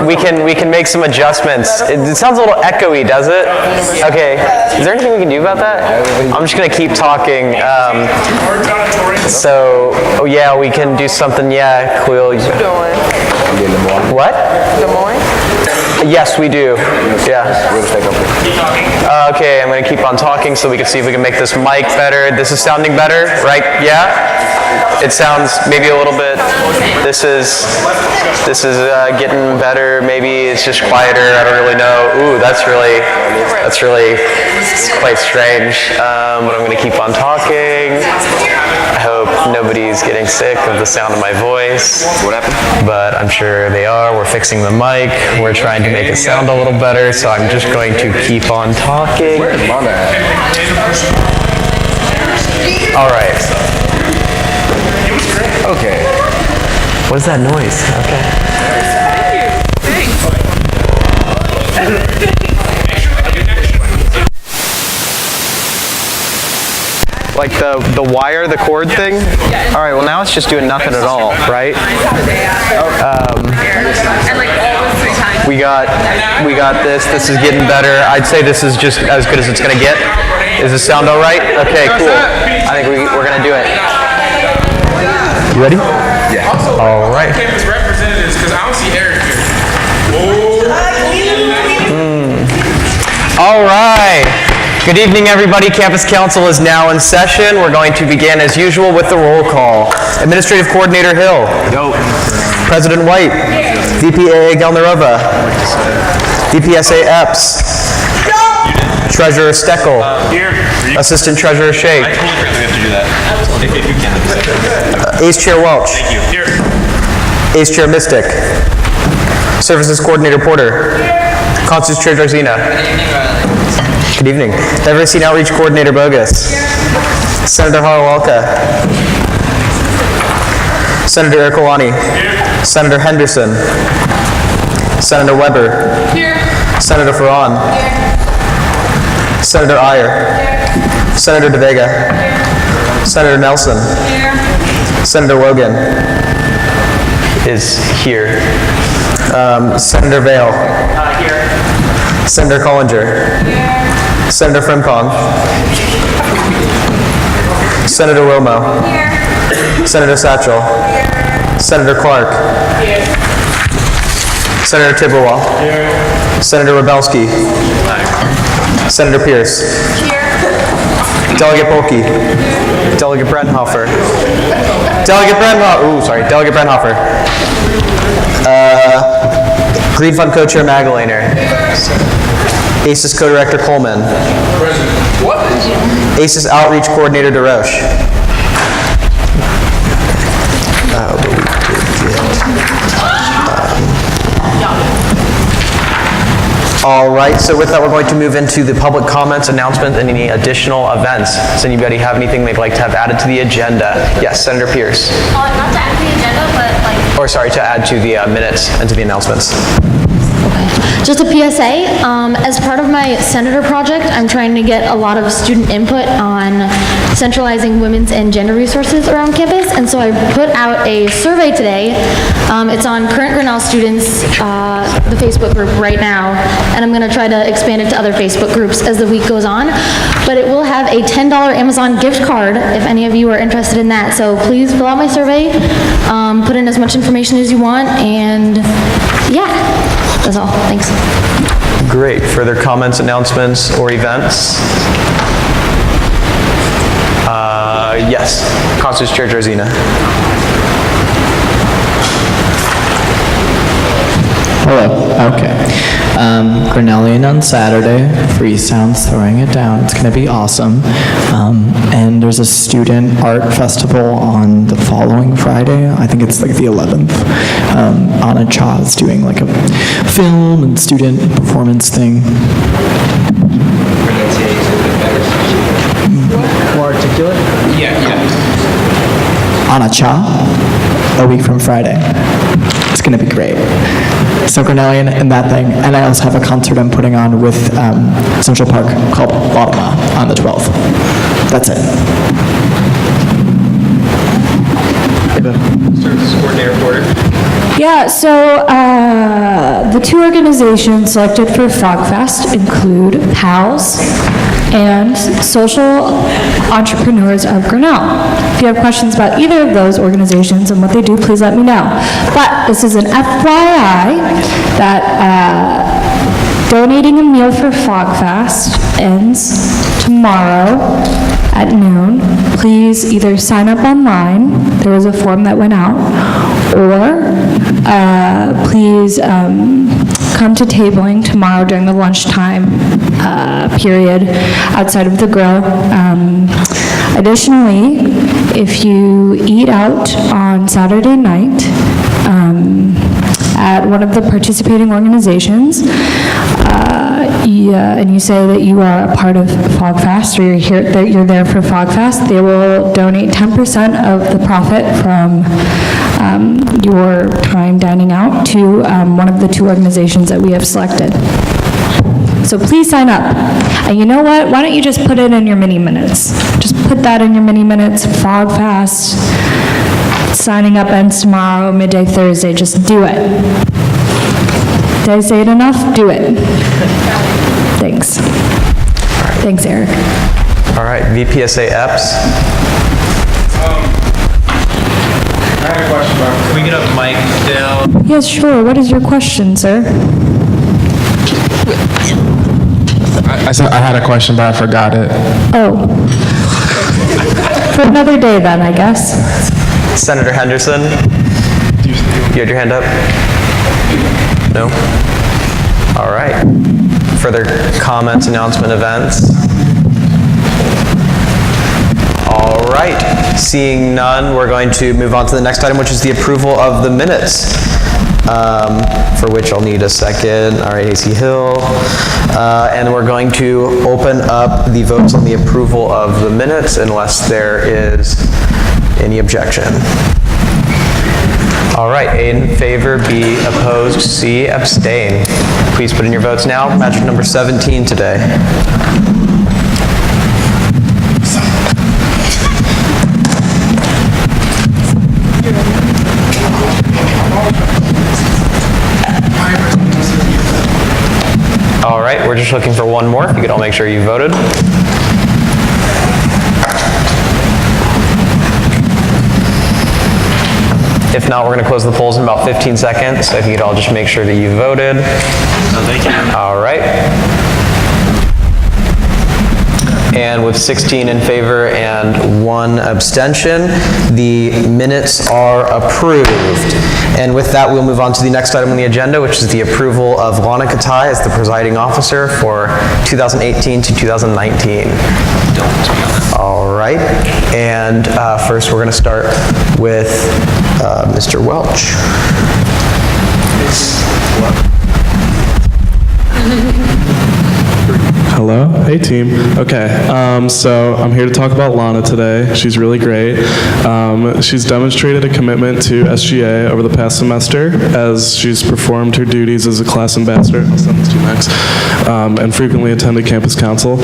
We can make some adjustments. It sounds a little echoey, does it? Okay. Is there anything we can do about that? I'm just gonna keep talking. Oh yeah, we can do something. Yeah, cool. What? Des Moines? Yes, we do. Yeah. Okay, I'm going to keep on talking so we can see if we can make this mic better. This is sounding better, right? Yeah? It sounds maybe a little bit. This is getting better. Maybe it's just quieter. I don't really know. Ooh, that's really quite strange. But I'm going to keep on talking. I hope nobody's getting sick of the sound of my voice. What happened? But I'm sure they are. We're fixing the mic. We're trying to make it sound a little better, so I'm just going to keep on talking. Where's Mama at? All right. Okay. What is that noise? Okay. Like the wire, the cord thing? All right, well now it's just doing nothing at all, right? We got this. This is getting better. I'd say this is just as good as it's gonna get. Does this sound all right? Okay, cool. I think we're gonna do it. You ready? Yeah. All right. Campus representatives, because I don't see Eric here. All right. Good evening, everybody. Campus Council is now in session. We're going to begin, as usual, with the roll call. Administrative Coordinator Hill. Yo. President White. VPAA Gelnerova. VPSA Epps. Treasurer Steckel. Here. Assistant Treasurer Shake. I totally forgot we have to do that. If you can. Ace Chair Welch. Thank you. Here. Ace Chair Mystic. Services Coordinator Porter. Constance Chair Jarzina. Good evening. Diversity and Outreach Coordinator Bogus. Senator Harwalka. Senator Ercolani. Senator Henderson. Senator Weber. Here. Senator Farran. Here. Senator Iyer. Here. Senator De Vega. Here. Senator Nelson. Here. Senator Wogan is here. Senator Vale. Here. Senator Collinger. Here. Senator Frimpong. Senator Wilmo. Here. Senator Satchel. Here. Senator Clark. Here. Senator Tiburwal. Here. Senator Rebelski. Senator Pierce. Here. Delegate Polke. Delegate Brenhofer. Delegate Brenhofer. Delegate Brenhofer. Green Fund Co-Chair Magdalener. ACES Co-Director Coleman. What? ACES Outreach Coordinator DeRoche. All right, so with that, we're going to move into the public comments, announcements, and any additional events. Does anybody have anything they'd like to have added to the agenda? Yes, Senator Pierce. Not to add to the agenda, but To add to the minutes and to the announcements. just a PSA. As part of my senator project, I'm trying to get a lot of student input on centralizing women's and gender resources around campus, and so I put out a survey today. It's on current Grinnell students, the Facebook group right now, and I'm going to try to expand it to other Facebook groups as the week goes on. But it will have a $10 Amazon gift card if any of you are interested in that. So please fill out my survey, put in as much information as you want, and yeah, that's all. Thanks. Great. Further comments, announcements, or events? Yes. Constance Chair Jarzina. Hello. Okay. Grinnellian on Saturday. Free Sounds throwing it down. It's going to be awesome. And there's a student art festival on the following Friday. I think it's like the 11th. Anna Cha is doing like a film and student performance thing. More articulate? Yeah. Anna Cha, a week from Friday. It's going to be great. So Grinnellian and that thing. And I also have a concert I'm putting on with Central Park called Bottom on the 12th. That's it. Services Coordinator Porter. Yeah, so the two organizations selected for FogFest include PALS and Social Entrepreneurs of Grinnell. If you have questions about either of those organizations and what they do, please let me know. But this is an FYI that donating a meal for FogFest ends tomorrow at noon. Please either sign up online, there was a form that went out, or please come to tabling tomorrow during the lunchtime period outside of the grill. Additionally, if you eat out on Saturday night at one of the participating organizations, and you say that you are a part of FogFest, or you're there for FogFest, they will donate 10% of the profit from your time dining out to one of the two organizations that we have selected. So please sign up. And you know what? Why don't you just put it in your mini minutes? Just put that in your mini minutes, FogFest, signing up ends tomorrow, midday Thursday, just do it. Did I say it enough? Do it. Thanks. Thanks, Eric. All right, VPSA EPS. I had a question about, can we get a mic down? Yes, sure. What is your question, sir? I said I had a question, but I forgot it. Oh. For another day then, I guess. Senator Henderson, you had your hand up? No? All right. Further comments, announcement, events? All right. Seeing none, we're going to move on to the next item, which is the approval of the minutes, for which I'll need a second. All right, AC Hill. And we're going to open up the votes on the approval of the minutes unless there is any objection. All right, A in favor, B opposed, C abstain. Please put in your votes now. Magic number 17 today. All right, we're just looking for one more. If you could all make sure you voted. If not, we're going to close the polls in about 15 seconds. So if you could all just make sure that you voted. Thank you. All right. And with 16 in favor and 1 abstention, the minutes are approved. And with that, we'll move on to the next item on the agenda, which is the approval of Lana Katai as the presiding officer for 2018 to 2019. All right. And first, we're going to start with Mr. Welch. Hello? Hey team. Okay, so I'm here to talk about Lana today. She's really great. She's demonstrated a commitment to SGA over the past semester as she's performed her duties as a class ambassador, I'll send this to you next, and frequently attended campus council.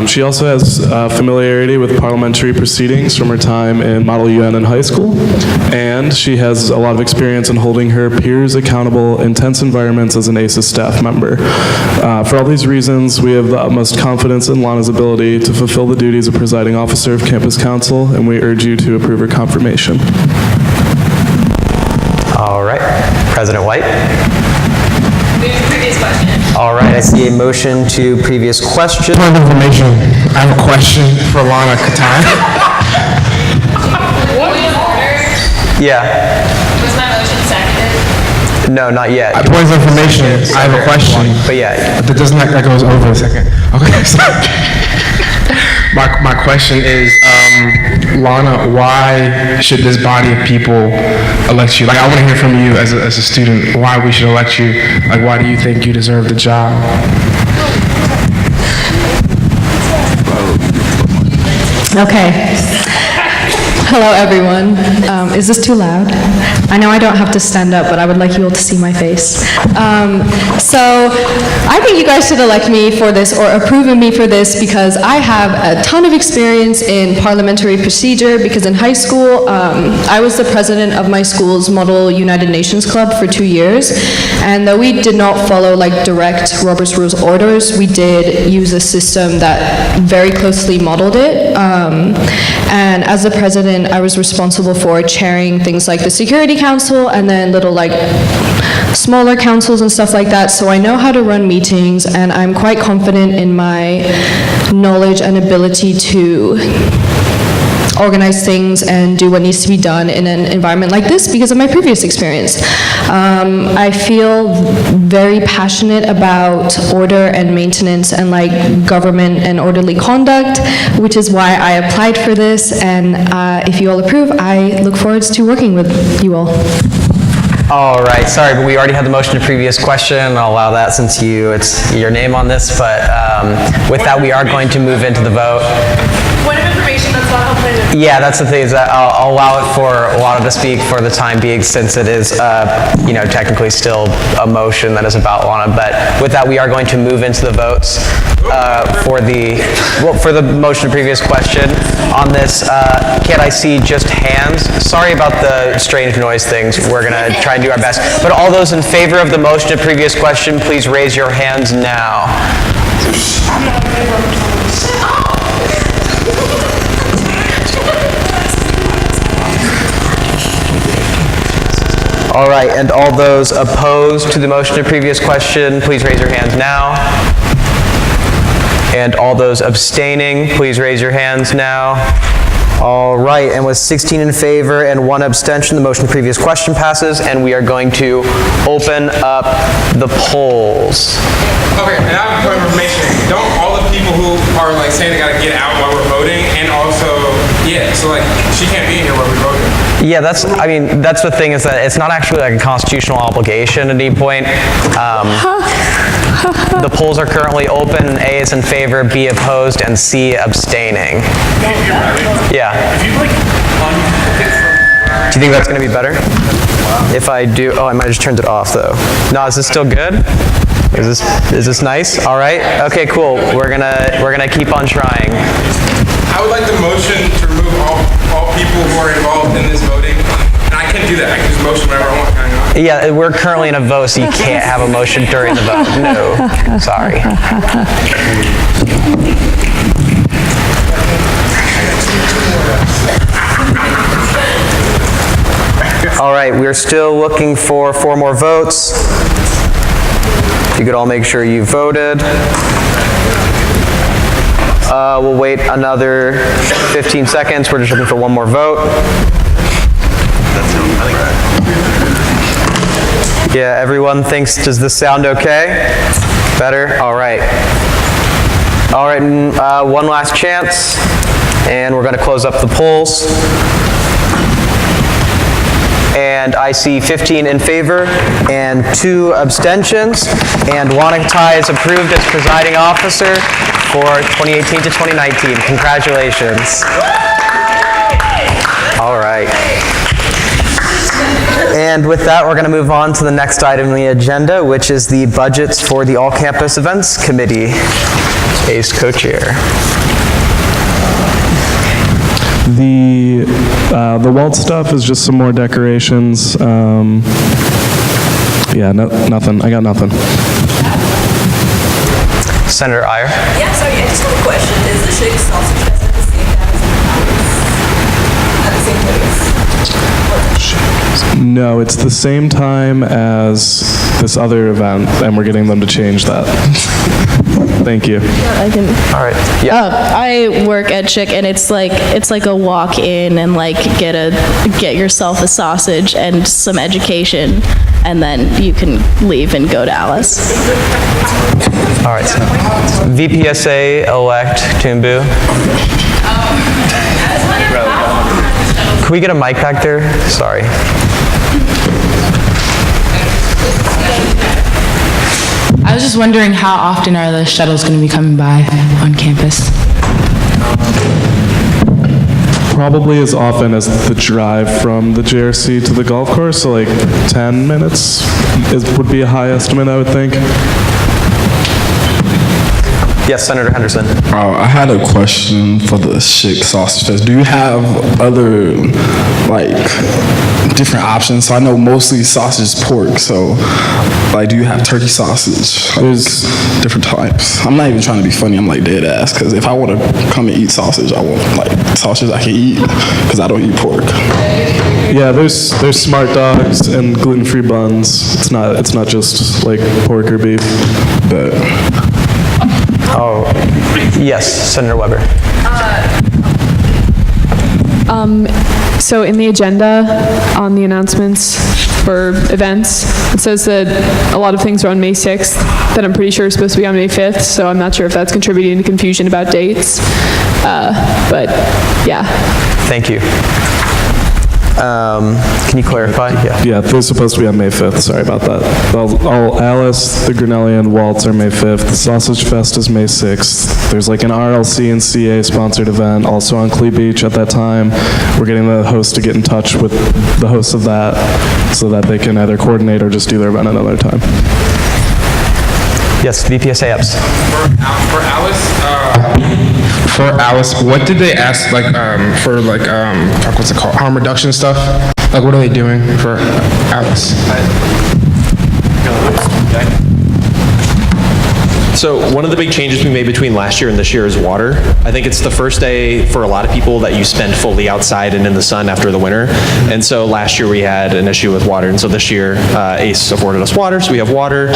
She also has familiarity with parliamentary proceedings from her time in Model UN in high school, and she has a lot of experience in holding her peers accountable in tense environments as an ACES staff member. For all these reasons, we have the utmost confidence in Lana's ability to fulfill the duties of presiding officer of campus council, and we urge you to approve her confirmation. All right. President White. Move to previous question. All right, I see a motion to previous question. Point of information, I have a question for Lana Katai. Point of order. Yeah. Was my motion seconded? No, not yet. Point of information, I have a question. But yeah, That doesn't, that goes over a second. Okay, so my question is, Lana, why should this body of people elect you? Like, I want to hear from you as a student, why we should elect you. Like, why do you think you deserve the job? Okay. Hello, everyone. Is this too loud? I know I don't have to stand up, but I would like you all to see my face. So I think you guys should elect me for this or approve of me for this because I have a ton of experience in parliamentary procedure because in high school, I was the president of my school's Model United Nations Club for 2 years. And though we did not follow like direct Robert's Rules orders, we did use a system that very closely modeled it. And as the president, I was responsible for chairing things like the Security Council and then little like smaller councils and stuff like that. So I know how to run meetings and I'm quite confident in my knowledge and ability to organize things and do what needs to be done in an environment like this because of my previous experience. I feel very passionate about order and maintenance and like government and orderly conduct, which is why I applied for this. And if you all approve, I look forward to working with you all. All right, sorry, but we already had the motion to previous question. I'll allow that since it's your name on this, but with that, we are going to move into the vote. Point of information, that's not how planning. Yeah, that's the thing, is that I'll allow it for Lana to speak for the time being since it is, technically still a motion that is about Lana, but with that, we are going to move into the votes for the motion to previous question. On this, can I see just hands? Sorry about the strange noise things. We're going to try and do our best. But all those in favor of the motion to previous question, please raise your hands now. All right, and all those opposed to the motion to previous question, please raise your hands now. And all those abstaining, please raise your hands now. All right, and with 16 in favor and 1 abstention, the motion to previous question passes, and we are going to open up the polls. Okay, and I have a point of information. Don't all the people who are like saying they gotta get out while we're voting, and also, so like, she can't be in here while we're voting. Yeah, that's the thing is that it's not actually like a constitutional obligation at any point. The polls are currently open, and A is in favor, B opposed, and C abstaining. Yeah. Do you think that's going to be better? If I do, I might have just turned it off though. No, is this still good? Is this nice? All right. Okay, cool. We're gonna keep on trying. I would like the motion to remove all people who are involved in this voting. And I can do that. I can just motion whenever I want. Yeah, we're currently in a vote, so you can't have a motion during the vote. No, sorry. All right, we're still looking for 4 more votes. If you could all make sure you voted. We'll wait another 15 seconds. We're just looking for 1 more vote. Yeah, everyone thinks, does this sound okay? Better? All right. All right, one last chance, and we're going to close up the polls. And I see 15 in favor and 2 abstentions, and Lana Tai is approved as presiding officer for 2018 to 2019. Congratulations. All right. And with that, we're going to move on to the next item on the agenda, which is the budgets for the All-Campus Events Committee. Ace co-chair. The wall stuff is just some more decorations. Nothing. I got nothing. Senator Iyer. Yeah, sorry, I just have a question. Is the shake sausage fest at the same time as at the same place? No, it's the same time as this other event, and we're getting them to change that. Thank you. I can. All right. Yeah. I work at Chick, and it's like a walk in and like get yourself a sausage and some education, and then you can leave and go to Alice. All right. So VPSA-elect Toombu. Can we get a mic back there? Sorry. I was just wondering how often are the shuttles going to be coming by on campus? probably as often as the drive from the JRC to the golf course, so like 10 minutes would be a high estimate, I would think. Yes, Senator Henderson. I had a question for the Chick Sausage Fest. Do you have other, like, different options? So I know mostly sausage is pork, so, like, do you have turkey sausage? There's different types. I'm not even trying to be funny, I'm like dead ass, because if I want to come and eat sausage, I want, like, sausage I can eat, because I don't eat pork. Yeah, there's smart dogs and gluten-free buns. It's not just like pork or beef. But oh, yes, Senator Weber. So in the agenda on the announcements for events, it says that a lot of things are on May 6th that I'm pretty sure are supposed to be on May 5th, so I'm not sure if that's contributing to confusion about dates. But yeah. Thank you. Can you clarify? Yeah, they're supposed to be on May 5th. Sorry about that. Alice, the Grinnellian Waltz are May 5th. The Sausage Fest is May 6th. There's like an RLC and CA sponsored event also on Clee Beach at that time. We're getting the host to get in touch with the hosts of that so that they can either coordinate or just do their event another time. Yes, VPSA EPS. For Alice, what did they ask, like, for, like, what's it called, harm reduction stuff? Like, what are they doing for Alice? So one of the big changes we made between last year and this year is water. I think it's the first day for a lot of people that you spend fully outside and in the sun after the winter. And so last year we had an issue with water. And so this year ACE afforded us water, so we have water.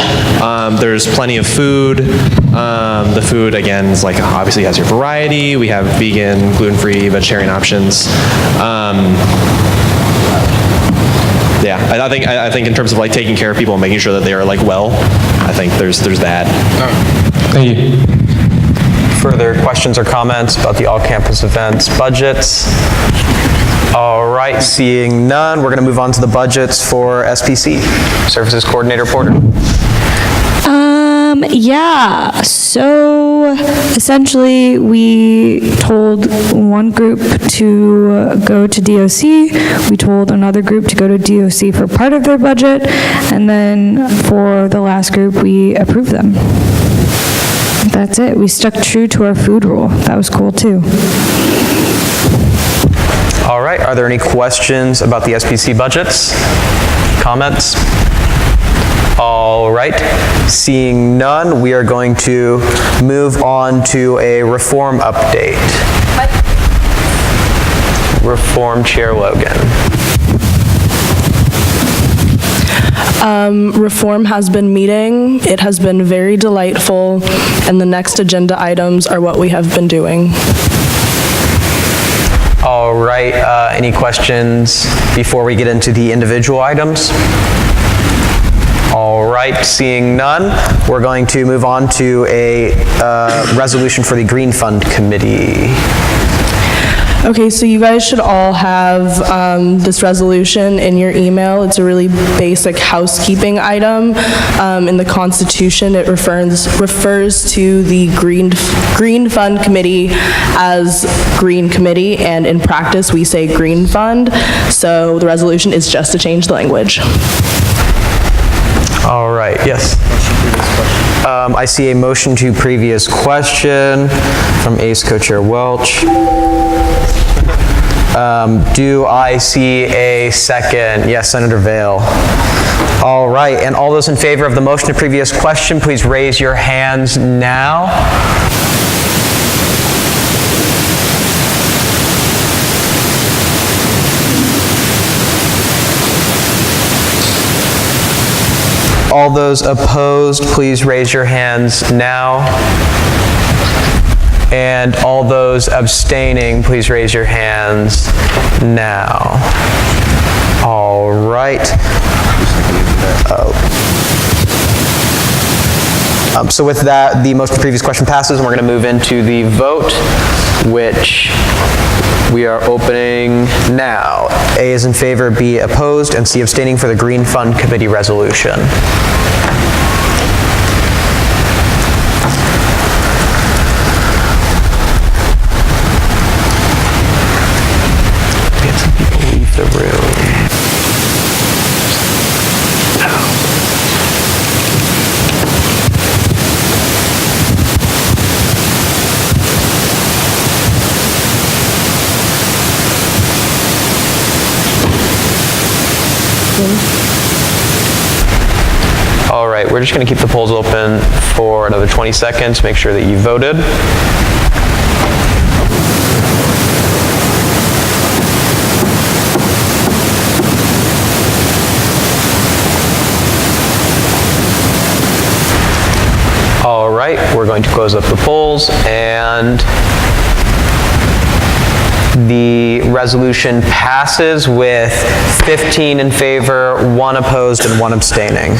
There's plenty of food. The food, again, is like obviously has your variety. We have vegan, gluten-free, vegetarian options. Yeah, I think in terms of like taking care of people and making sure that they are like well, I think there's that. Thank you. Further questions or comments about the all-campus events budgets? All right, seeing none, we're going to move on to the budgets for SPC. Services Coordinator Porter. Yeah, so essentially we told one group to go to DOC, we told another group to go to DOC for part of their budget, and then for the last group we approved them. That's it. We stuck true to our food rule. That was cool too. All right, are there any questions about the SPC budgets? Comments? All right, seeing none, we are going to move on to a reform update. Reform Chair Logan. Reform has been meeting. It has been very delightful, and the next agenda items are what we have been doing. All right, any questions before we get into the individual items? All right, seeing none, we're going to move on to a resolution for the Green Fund Committee. Okay, so you guys should all have this resolution in your email. It's a really basic housekeeping item. In the Constitution, it refers to the Green Fund Committee as Green Committee, and in practice, we say Green Fund. So the resolution is just to change the language. All right, yes. I see a motion to previous question from ACE Co-Chair Welch. Do I see a second? Yes, Senator Vail. All right, and all those in favor of the motion to previous question, please raise your hands now. All those opposed, please raise your hands now. And all those abstaining, please raise your hands now. All right. So with that, the motion to previous question passes, and we're going to move into the vote, which we are opening now. A is in favor, B opposed, and C abstaining for the Green Fund Committee resolution. All right, we're just going to keep the polls open for another 20 seconds. Make sure that you voted. All right, we're going to close up the polls, and the resolution passes with 15 in favor, 1 opposed, and 1 abstaining.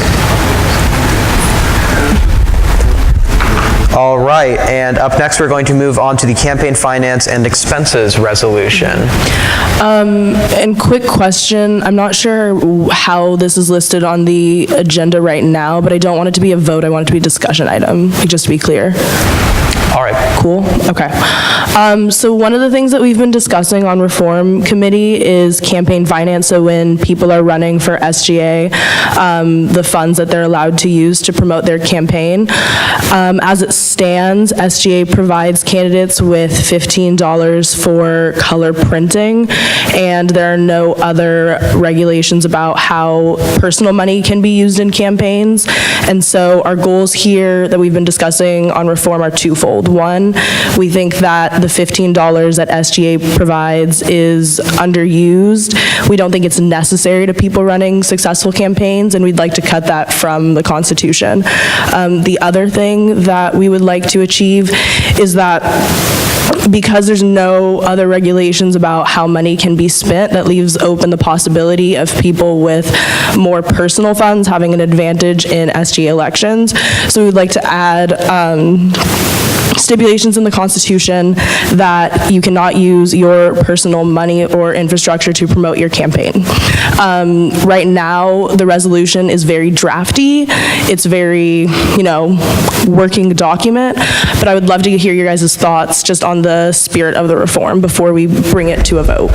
All right, and up next we're going to move on to the campaign finance and expenses resolution. And quick question, I'm not sure how this is listed on the agenda right now, but I don't want it to be a vote, I want it to be a discussion item, just to be clear. All right. Cool, okay. So one of the things that we've been discussing on Reform Committee is campaign finance, so when people are running for SGA, the funds that they're allowed to use to promote their campaign. As it stands, SGA provides candidates with $15 for color printing, and there are no other regulations about how personal money can be used in campaigns. And so our goals here that we've been discussing on Reform are twofold. One, we think that the $15 that SGA provides is underused. We don't think it's necessary to people running successful campaigns, and we'd like to cut that from the Constitution. The other thing that we would like to achieve is that because there's no other regulations about how money can be spent, that leaves open the possibility of people with more personal funds having an advantage in SGA elections. So we'd like to add stipulations in the Constitution that you cannot use your personal money or infrastructure to promote your campaign. Right now, the resolution is very drafty. It's very, working document, but I would love to hear your guys' thoughts just on the spirit of the reform before we bring it to a vote.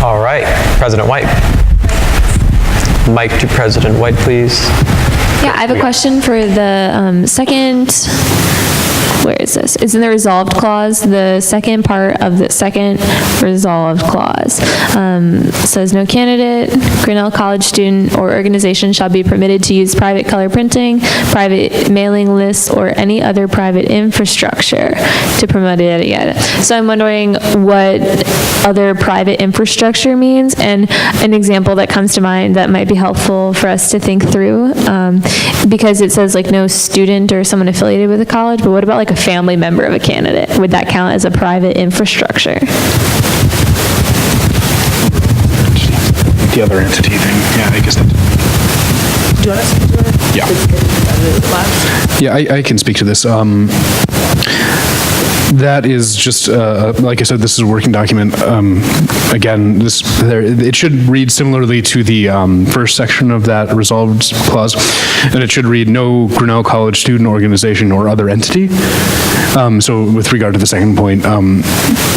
All right, President White. Mic to President White, please. Yeah, I have a question for the second. Where is this? It's in the resolved clause, the second part of the second resolved clause. Says no candidate, Grinnell College student, or organization shall be permitted to use private color printing, private mailing lists, or any other private infrastructure to promote it, yada. So I'm wondering what other private infrastructure means, and an example that comes to mind that might be helpful for us to think through, because it says like no student or someone affiliated with a college, but what about like a family member of a candidate? Would that count as a private infrastructure? The other entity thing, yeah, I guess that. Do you want to speak to it? Yeah. Yeah, I can speak to this. That is just, like I said, this is a working document. Again, it should read similarly to the first section of that resolved clause, and it should read no Grinnell College student organization or other entity. So with regard to the second point,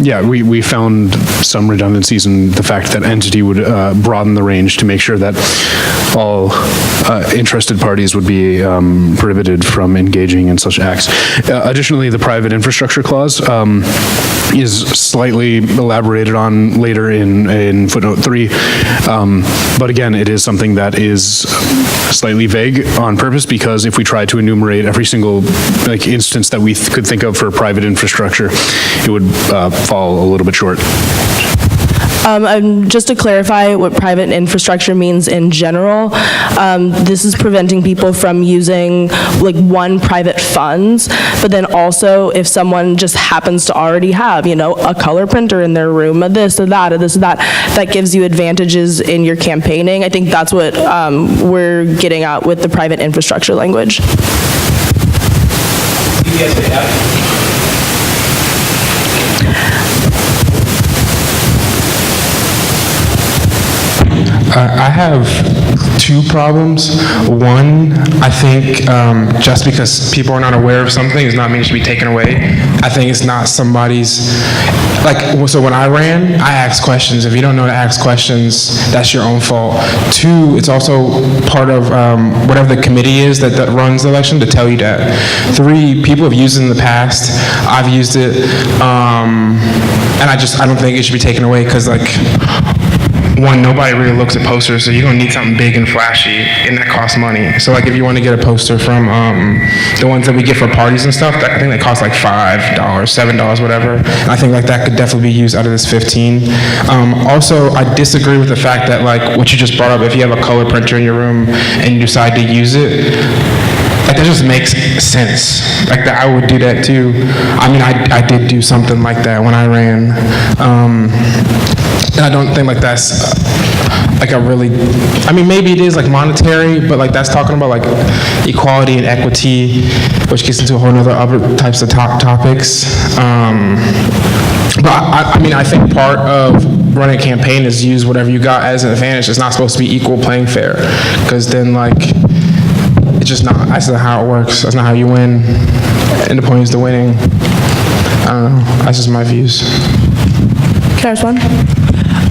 yeah, we found some redundancies in the fact that entity would broaden the range to make sure that all interested parties would be prohibited from engaging in such acts. Additionally, the private infrastructure clause is slightly elaborated on later in footnote 3, but again, it is something that is slightly vague on purpose, because if we try to enumerate every single instance that we could think of for private infrastructure, it would fall a little bit short. Just to clarify what private infrastructure means in general, this is preventing people from using one private funds, but then also if someone just happens to already have, a color printer in their room, a this, a that, a this, a that gives you advantages in your campaigning. I think that's what we're getting at with the private infrastructure language. I have two problems. One, I think just because people are not aware of something does not mean it should be taken away. I think it's not somebody's, so when I ran, I asked questions. If you don't know to ask questions, that's your own fault. Two, it's also part of whatever the committee is that runs the election to tell you that. Three, people have used it in the past. I've used it, and I don't think it should be taken away, because one, nobody really looks at posters, so you're gonna need something big and flashy, and that costs money. So like if you want to get a poster from the ones that we get for parties and stuff, I think they cost like $5, $7, whatever. And I think like that could definitely be used out of this 15. Also, I disagree with the fact that like what you just brought up, if you have a color printer in your room and you decide to use it, like that just makes sense. Like that, I would do that too. I mean, I did do something like that when I ran. And I don't think like that's like a really, I mean, maybe it is like monetary, but like that's talking about like equality and equity, which gets into a whole nother other types of topics. But I mean, I think part of running a campaign is use whatever you got as an advantage. It's not supposed to be equal playing fair, because then like, it's just not, that's not how it works. That's not how you win. And the point is the winning. I don't know, that's just my views. Can I respond?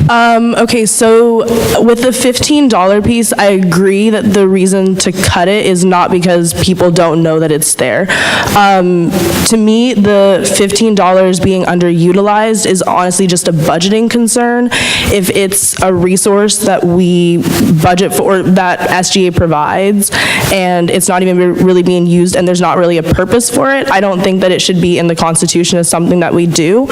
Okay, so with the $15 piece, I agree that the reason to cut it is not because people don't know that it's there. To me, the $15 being underutilized is honestly just a budgeting concern. If it's a resource that we budget for, that SGA provides, and it's not even really being used and there's not really a purpose for it, I don't think that it should be in the Constitution as something that we do.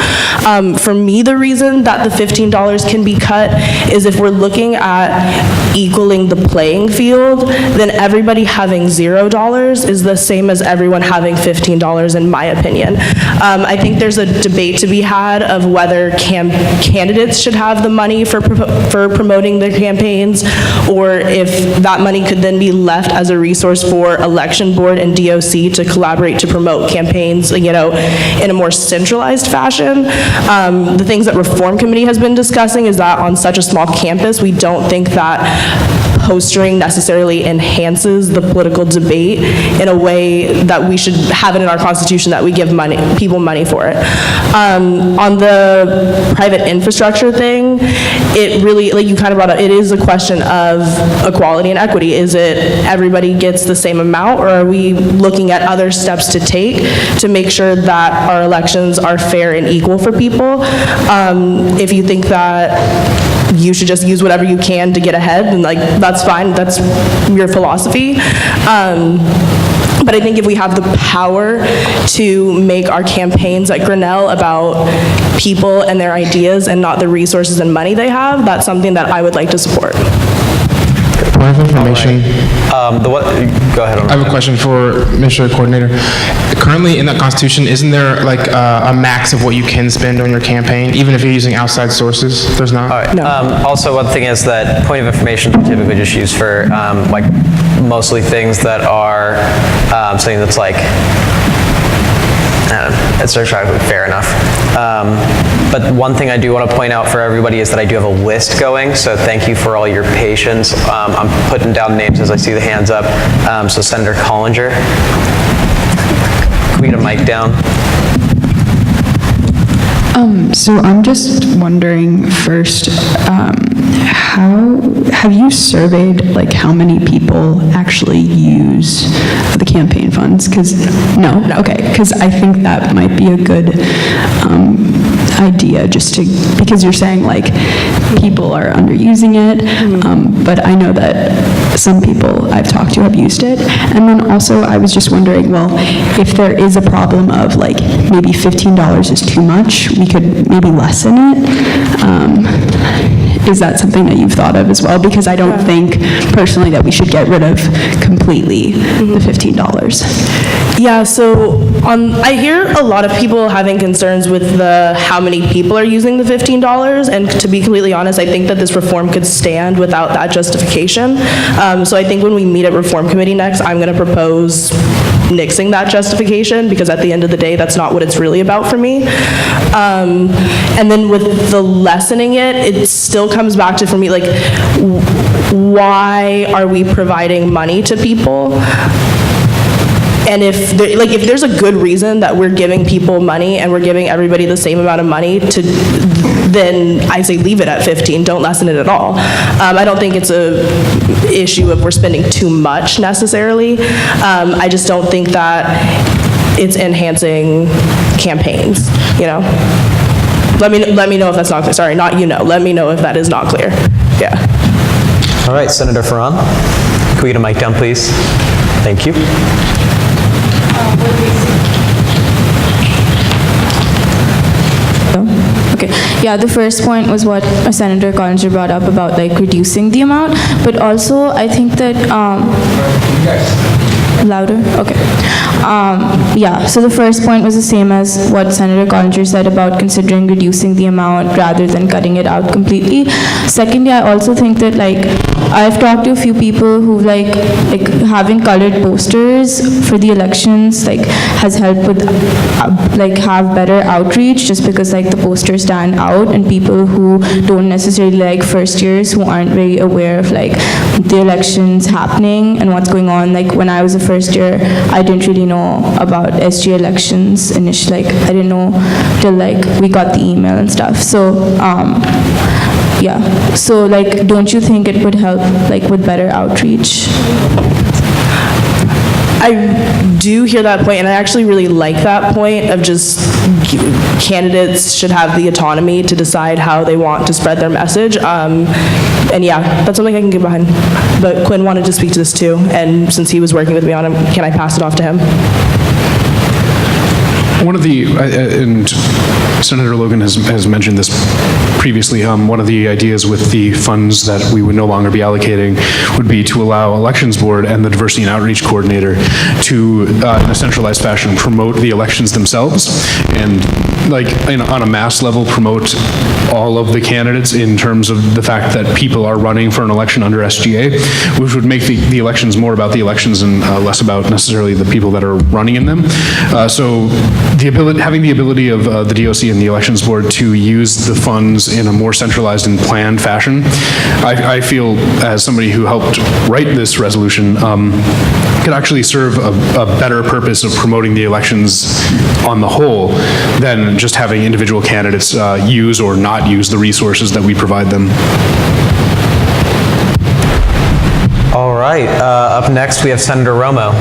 For me, the reason that the $15 can be cut is if we're looking at equaling the playing field, then everybody having $0 is the same as everyone having $15, in my opinion. I think there's a debate to be had of whether candidates should have the money for promoting their campaigns, or if that money could then be left as a resource for election board and DOC to collaborate to promote campaigns, you know, in a more centralized fashion. The things that Reform Committee has been discussing is that on such a small campus, we don't think that postering necessarily enhances the political debate in a way that we should have it in our Constitution that we give people money for it. On the private infrastructure thing, it really, like you kind of brought up, it is a question of equality and equity. Is it everybody gets the same amount, or are we looking at other steps to take to make sure that our elections are fair and equal for people? If you think that you should just use whatever you can to get ahead, and like that's fine, that's your philosophy. But I think if we have the power to make our campaigns at Grinnell about people and their ideas and not the resources and money they have, that's something that I would like to support. Point of information. Go ahead. I have a question for Mr. Coordinator. Currently in that Constitution, isn't there like a max of what you can spend on your campaign, even if you're using outside sources? There's not? All right. No. Also, one thing is that point of information is typically just used for like mostly things that are something that's like, it's actually fair enough. But one thing I do want to point out for everybody is that I do have a list going, so thank you for all your patience. I'm putting down names as I see the hands up. So Senator Collinger. Can we get a mic down? So I'm just wondering first, how have you surveyed like how many people actually use the campaign funds? Because no, okay, because I think that might be a good idea, just to, because you're saying like people are underusing it, but I know that some people I've talked to have used it. And then also I was just wondering, well, if there is a problem of like maybe $15 is too much, we could maybe lessen it. Is that something that you've thought of as well? Because I don't think personally that we should get rid of completely the $15. Yeah, so I hear a lot of people having concerns with how many people are using the $15, and to be completely honest, I think that this reform could stand without that justification. So I think when we meet at Reform Committee next, I'm going to propose nixing that justification, because at the end of the day, that's not what it's really about for me. And then with the lessening it still comes back to, for me, like, why are we providing money to people? And if there's a good reason that we're giving people money and we're giving everybody the same amount of money, then I say leave it at 15, don't lessen it at all. I don't think it's a issue if we're spending too much necessarily. I just don't think that it's enhancing campaigns, you know? Let me know if that's not clear. Sorry, not you know. Let me know if that is not clear. Yeah. All right, Senator Farran, can we get a mic down, please? Thank you. Okay, yeah, the first point was what Senator Collinger brought up about like reducing the amount, but also I think that, louder? Okay. Yeah, so the first point was the same as what Senator Collinger said about considering reducing the amount rather than cutting it out completely. Secondly, I also think that like, I've talked to a few people who like having colored posters for the elections like has helped with like have better outreach, just because like the posters stand out and people who don't necessarily like first years who aren't very aware of like the elections happening and what's going on. Like when I was a first year, I didn't really know about SG elections initially. Like I didn't know till like we got the email and stuff. So yeah, so like don't you think it would help like with better outreach? I do hear that point, and I actually really like that point of just candidates should have the autonomy to decide how they want to spread their message. And yeah, that's something I can get behind. But Quinn wanted to speak to this too, and since he was working with me on it, can I pass it off to him? One of the, and Senator Logan has mentioned this previously, one of the ideas with the funds that we would no longer be allocating would be to allow Elections Board and the Diversity and Outreach Coordinator to, in a centralized fashion, promote the elections themselves and like on a mass level promote all of the candidates in terms of the fact that people are running for an election under SGA, which would make the elections more about the elections and less about necessarily the people that are running in them. So having the ability of the DOC and the Elections Board to use the funds in a more centralized and planned fashion, I feel, as somebody who helped write this resolution, could actually serve a better purpose of promoting the elections on the whole than just having individual candidates use or not use the resources that we provide them. All right, up next we have Senator Romo.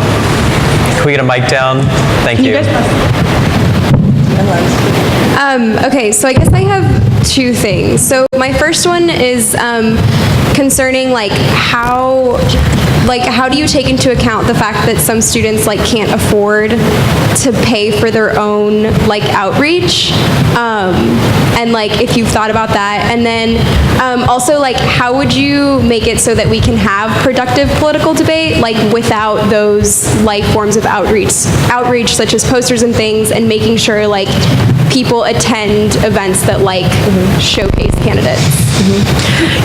Can we get a mic down? Thank you. Okay, so I guess I have two things. So my first one is concerning like how do you take into account the fact that some students like can't afford to pay for their own like outreach, and like if you've thought about that, and then also like how would you make it so that we can have productive political debate like without those like forms of outreach such as posters and things, and making sure like people attend events that like showcase candidates?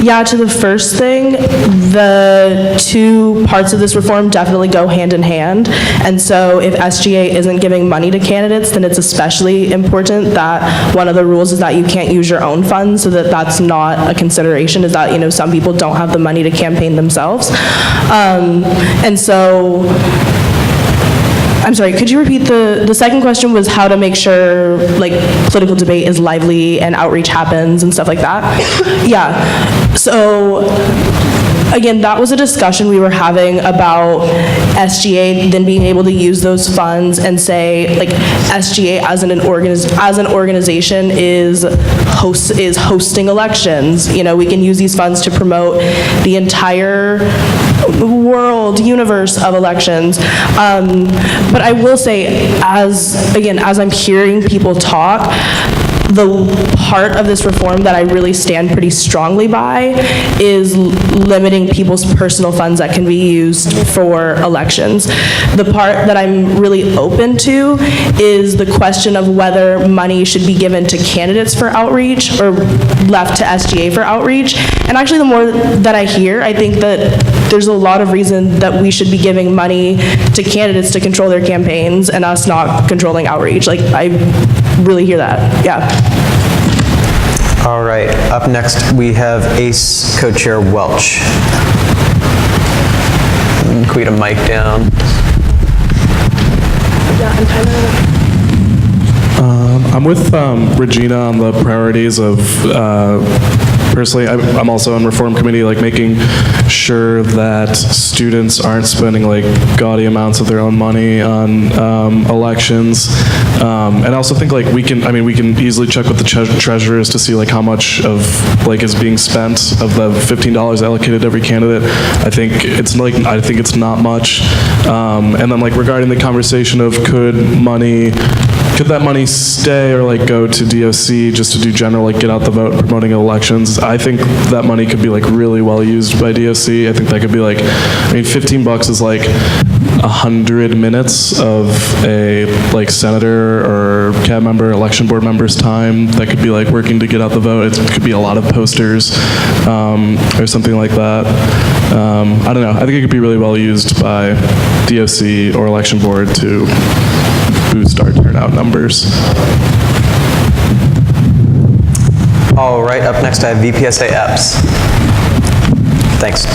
Yeah, to the first thing, the two parts of this reform definitely go hand in hand. And so if SGA isn't giving money to candidates, then it's especially important that one of the rules is that you can't use your own funds, so that that's not a consideration, is that, you know, some people don't have the money to campaign themselves. And so, I'm sorry, could you repeat the second question was how to make sure like political debate is lively and outreach happens and stuff like that? Yeah, so again, that was a discussion we were having about SGA then being able to use those funds and say like SGA as an organization is hosting elections. You know, we can use these funds to promote the entire universe of elections. But I will say, as I'm hearing people talk, the part of this reform that I really stand pretty strongly by is limiting people's personal funds that can be used for elections. The part that I'm really open to is the question of whether money should be given to candidates for outreach or left to SGA for outreach. And actually, the more that I hear, I think that there's a lot of reason that we should be giving money to candidates to control their campaigns and us not controlling outreach. Like, I really hear that, yeah. All right, up next we have ACE Co-Chair Welch. Can we get a mic down? I'm with Regina on the priorities of personally, I'm also on reform committee, like making sure that students aren't spending like gaudy amounts of their own money on elections. And I also think like we can easily check with the treasurers to see like how much of like is being spent of the $15 allocated to every candidate. I think it's not much. And then like regarding the conversation of could that money stay or like go to DOC just to do general like get out the vote promoting elections? I think that money could be like really well used by DOC. I think that could be like, $15 is like 100 minutes of a like senator or cab member, election board member's time that could be like working to get out the vote. It could be a lot of posters or something like that. I don't know. I think it could be really well used by DOC or election board to boost our turnout numbers. All right, up next I have VPSA EPS. Thanks.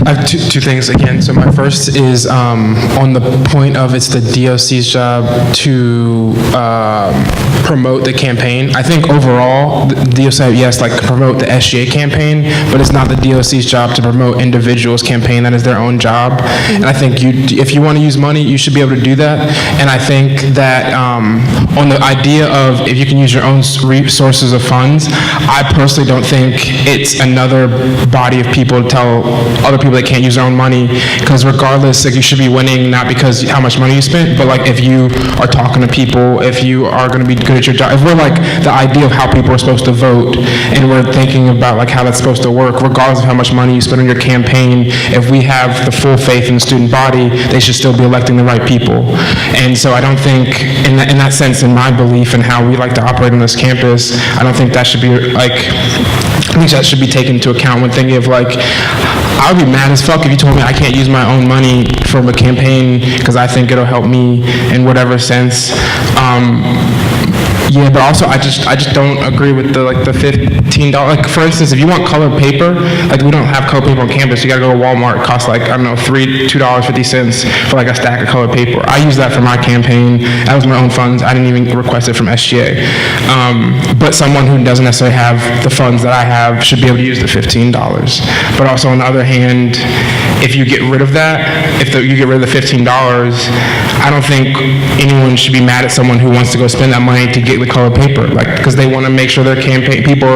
I have two things again. So my first is on the point of it's the DOC's job to promote the campaign. I think overall, the DOC, yes, like promote the SGA campaign, but it's not the DOC's job to promote individuals' campaign. That is their own job. And I think if you want to use money, you should be able to do that. And I think that on the idea of if you can use your own sources of funds, I personally don't think it's another body of people to tell other people they can't use their own money, because regardless, like, you should be winning not because how much money you spent, but like if you are talking to people, if you are going to be good at your job, if we're like the idea of how people are supposed to vote, and we're thinking about like how that's supposed to work, regardless of how much money you spend on your campaign, if we have the full faith in the student body, they should still be electing the right people. And so I don't think, in that sense, in my belief and how we like to operate on this campus, I don't think that should be like, I think that should be taken into account when thinking of like, I would be mad as fuck if you told me I can't use my own money from a campaign because I think it'll help me in whatever sense. Yeah, but also I just don't agree with the $15. Like for instance, if you want colored paper, like we don't have colored paper on campus. You gotta go to Walmart. It costs like, I don't know, $2.50 for like a stack of colored paper. I use that for my campaign. That was my own funds. I didn't even request it from SGA. But someone who doesn't necessarily have the funds that I have should be able to use the $15. But also on the other hand, if you get rid of that, you get rid of the $15, I don't think anyone should be mad at someone who wants to go spend that money to get the colored paper, like, because they want to make sure their campaign people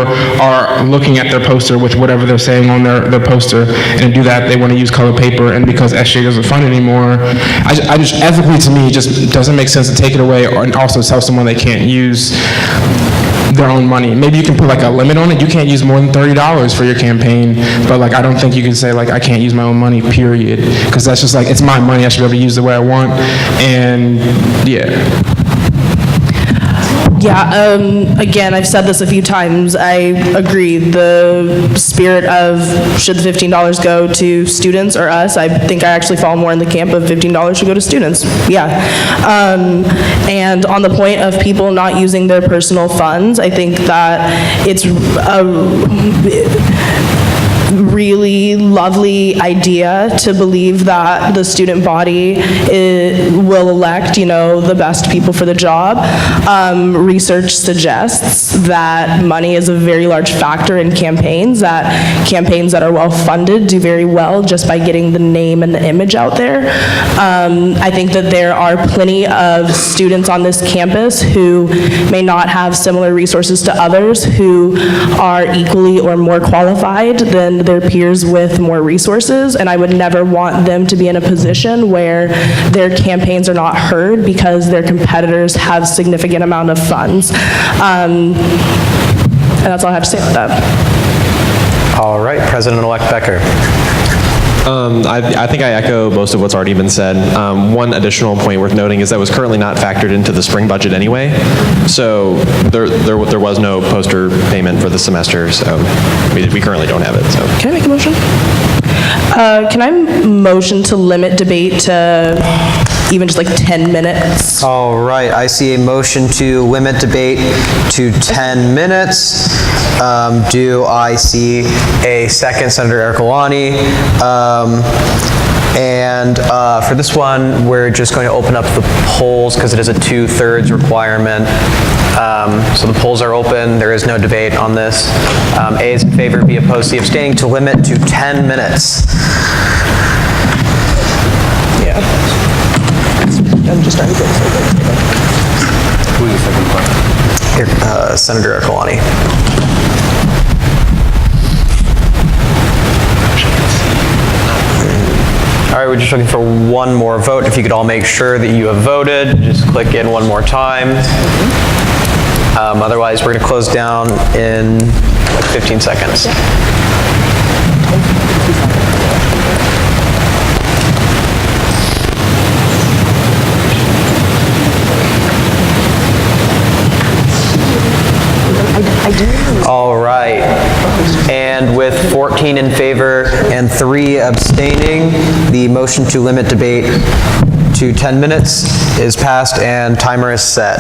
are looking at their poster with whatever they're saying on their poster, and to do that they want to use colored paper. And because SGA doesn't fund it anymore, I just ethically, to me, it just doesn't make sense to take it away and also tell someone they can't use their own money. Maybe you can put like a limit on it. You can't use more than $30 for your campaign, but like I don't think you can say like I can't use my own money, period, because that's just like, it's my money. I should be able to use it the way I want. And yeah. Yeah, again, I've said this a few times. I agree. The spirit of should the $15 go to students or us, I think I actually fall more in the camp of $15 should go to students. Yeah. And on the point of people not using their personal funds, I think that it's really lovely idea to believe that the student body will elect, the best people for the job. Research suggests that money is a very large factor in campaigns, that campaigns that are well funded do very well just by getting the name and the image out there. I think that there are plenty of students on this campus who may not have similar resources to others who are equally or more qualified than their peers with more resources, and I would never want them to be in a position where their campaigns are not heard because their competitors have significant amount of funds. And that's all I have to say about that. All right, President-elect Becker. I think I echo most of what's already been said. One additional point worth noting is that was currently not factored into the spring budget anyway. So there was no poster payment for the semester, so we currently don't have it. So can I make a motion? Can I motion to limit debate to even just like 10 minutes? All right, I see a motion to limit debate to 10 minutes. Do I see a second? Senator Ercolani. And for this one, we're just going to open up the polls because it is a 2/3 requirement. So the polls are open. There is no debate on this. A is in favor, B opposed, C abstaining, to limit to 10 minutes. Yeah. Here, Senator Kalani. All right, we're just looking for one more vote. If you could all make sure that you have voted, just click in one more time. Otherwise, we're going to close down in like 15 seconds. All right. And with 14 in favor and 3 abstaining, the motion to limit debate to 10 minutes is passed and timer is set.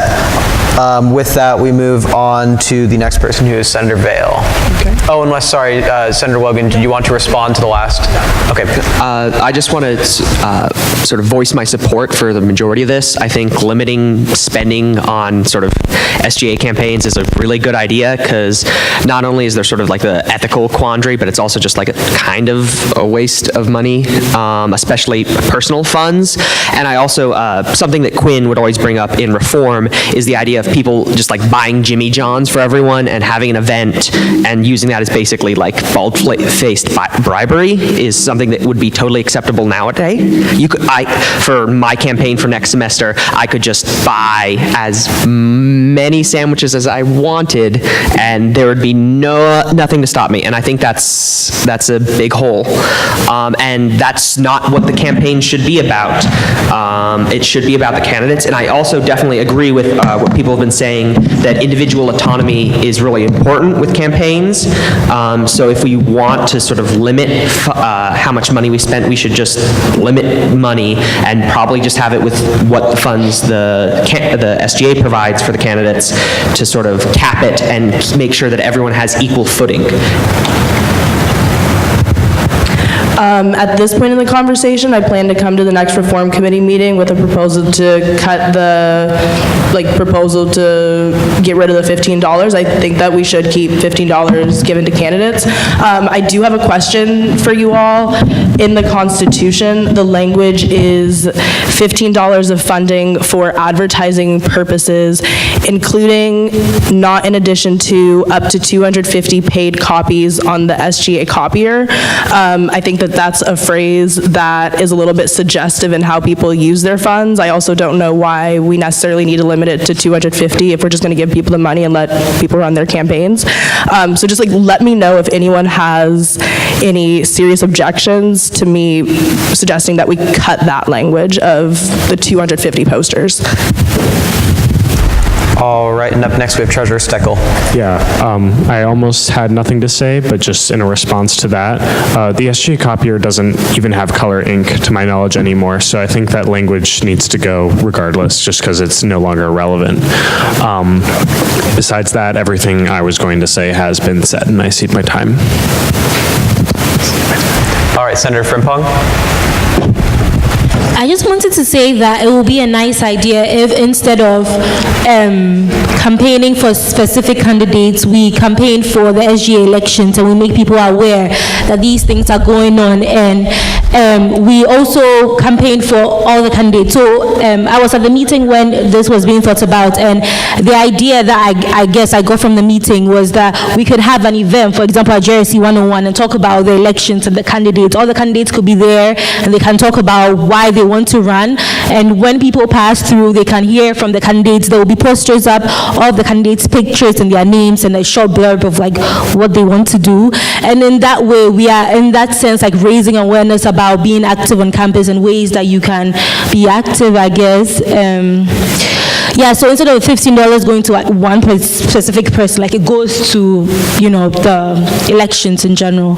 With that, we move on to the next person, who is Senator Vail. Okay. Oh, unless, sorry, Senator Logan, did you want to respond to the last? Okay. I just want to sort of voice my support for the majority of this. I think limiting spending on sort of SGA campaigns is a really good idea, because not only is there sort of like the ethical quandary, but it's also just like a kind of a waste of money, especially personal funds. And I also, something that Quinn would always bring up in reform is the idea of people just like buying Jimmy Johns for everyone and having an event and using that as basically like bald-faced bribery is something that would be totally acceptable nowadays. For my campaign for next semester, I could just buy as many sandwiches as I wanted, and there would be nothing to stop me. And I think that's a big hole, and that's not what the campaign should be about. It should be about the candidates. And I also definitely agree with what people have been saying, that individual autonomy is really important with campaigns. So if we want to sort of limit how much money we spent, we should just limit money and probably just have it with what the funds the SGA provides for the candidates to sort of cap it and make sure that everyone has equal footing. At this point in the conversation, I plan to come to the next reform committee meeting with a proposal to cut proposal to get rid of the $15. I think that we should keep $15 given to candidates. I do have a question for you all. In the Constitution, the language is $15 of funding for advertising purposes, including, not in addition to, up to 250 paid copies on the SGA copier. I think that that's a phrase that is a little bit suggestive in how people use their funds. I also don't know why we necessarily need to limit it to 250 if we're just going to give people the money and let people run their campaigns. So just like let me know if anyone has any serious objections to me suggesting that we cut that language of the 250 posters. All right, and up next we have Treasurer Steckel. Yeah, I almost had nothing to say, but just in a response to that, the SGA copier doesn't even have color ink to my knowledge anymore, so I think that language needs to go regardless, just because it's no longer relevant. Besides that, everything I was going to say has been said, and I cede my time. All right, Senator Frimpong. I just wanted to say that it will be a nice idea if instead of campaigning for specific candidates, we campaign for the SGA elections and we make people aware that these things are going on, and we also campaign for all the candidates. So I was at the meeting when this was being thought about, and the idea that I guess I got from the meeting was that we could have an event, for example, at JRC 101, and talk about the elections and the candidates. All the candidates could be there and they can talk about why they want to run, and when people pass through, they can hear from the candidates. There will be posters up of the candidates' pictures and their names and a short blurb of like what they want to do, and in that way we are in that sense like raising awareness about being active on campus and ways that you can be active, I guess. Yeah, so instead of $15 going to like one specific person, like it goes to, you know, the elections in general.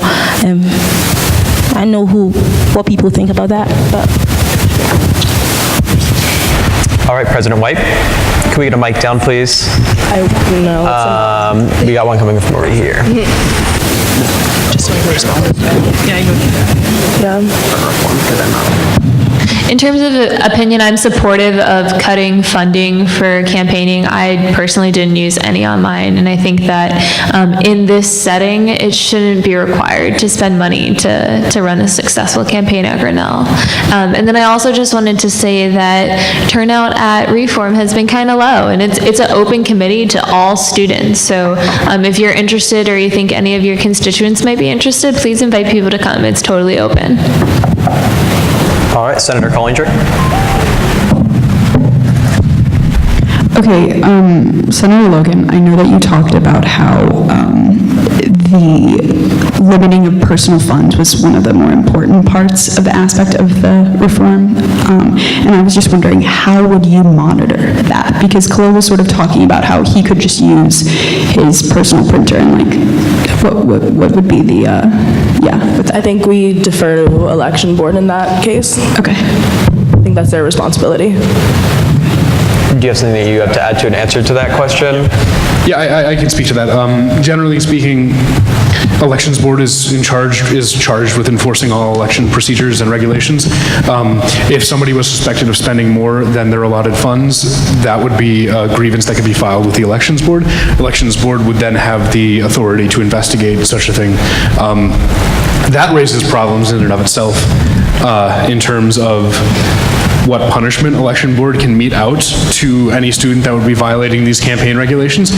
I know what people think about that, but. All right, President White, can we get a mic down, please? We got one coming from over here. Just so I can respond. Yeah, I know. Yeah. In terms of opinion, I'm supportive of cutting funding for campaigning. I personally didn't use any on mine, and I think that in this setting, it shouldn't be required to spend money to run a successful campaign at Grinnell. And then I also just wanted to say that turnout at Reform has been kind of low, and it's an open committee to all students. So if you're interested or you think any of your constituents might be interested, please invite people to come. It's totally open. All right, Senator Collinger. Okay, Senator Logan, I know that you talked about how the limiting of personal funds was one of the more important parts of the aspect of the reform, and I was just wondering, how would you monitor that? Because Khalil was sort of talking about how he could just use his personal printer, and like, what would be the, I think we defer to election board in that case. Okay. I think that's their responsibility. Do you have something that you have to add to an answer to that question? Yeah, I can speak to that. Generally speaking, Elections Board is charged with enforcing all election procedures and regulations. If somebody was suspected of spending more than their allotted funds, that would be a grievance that could be filed with the Elections Board. Elections Board would then have the authority to investigate such a thing. That raises problems in and of itself in terms of what punishment Election Board can mete out to any student that would be violating these campaign regulations.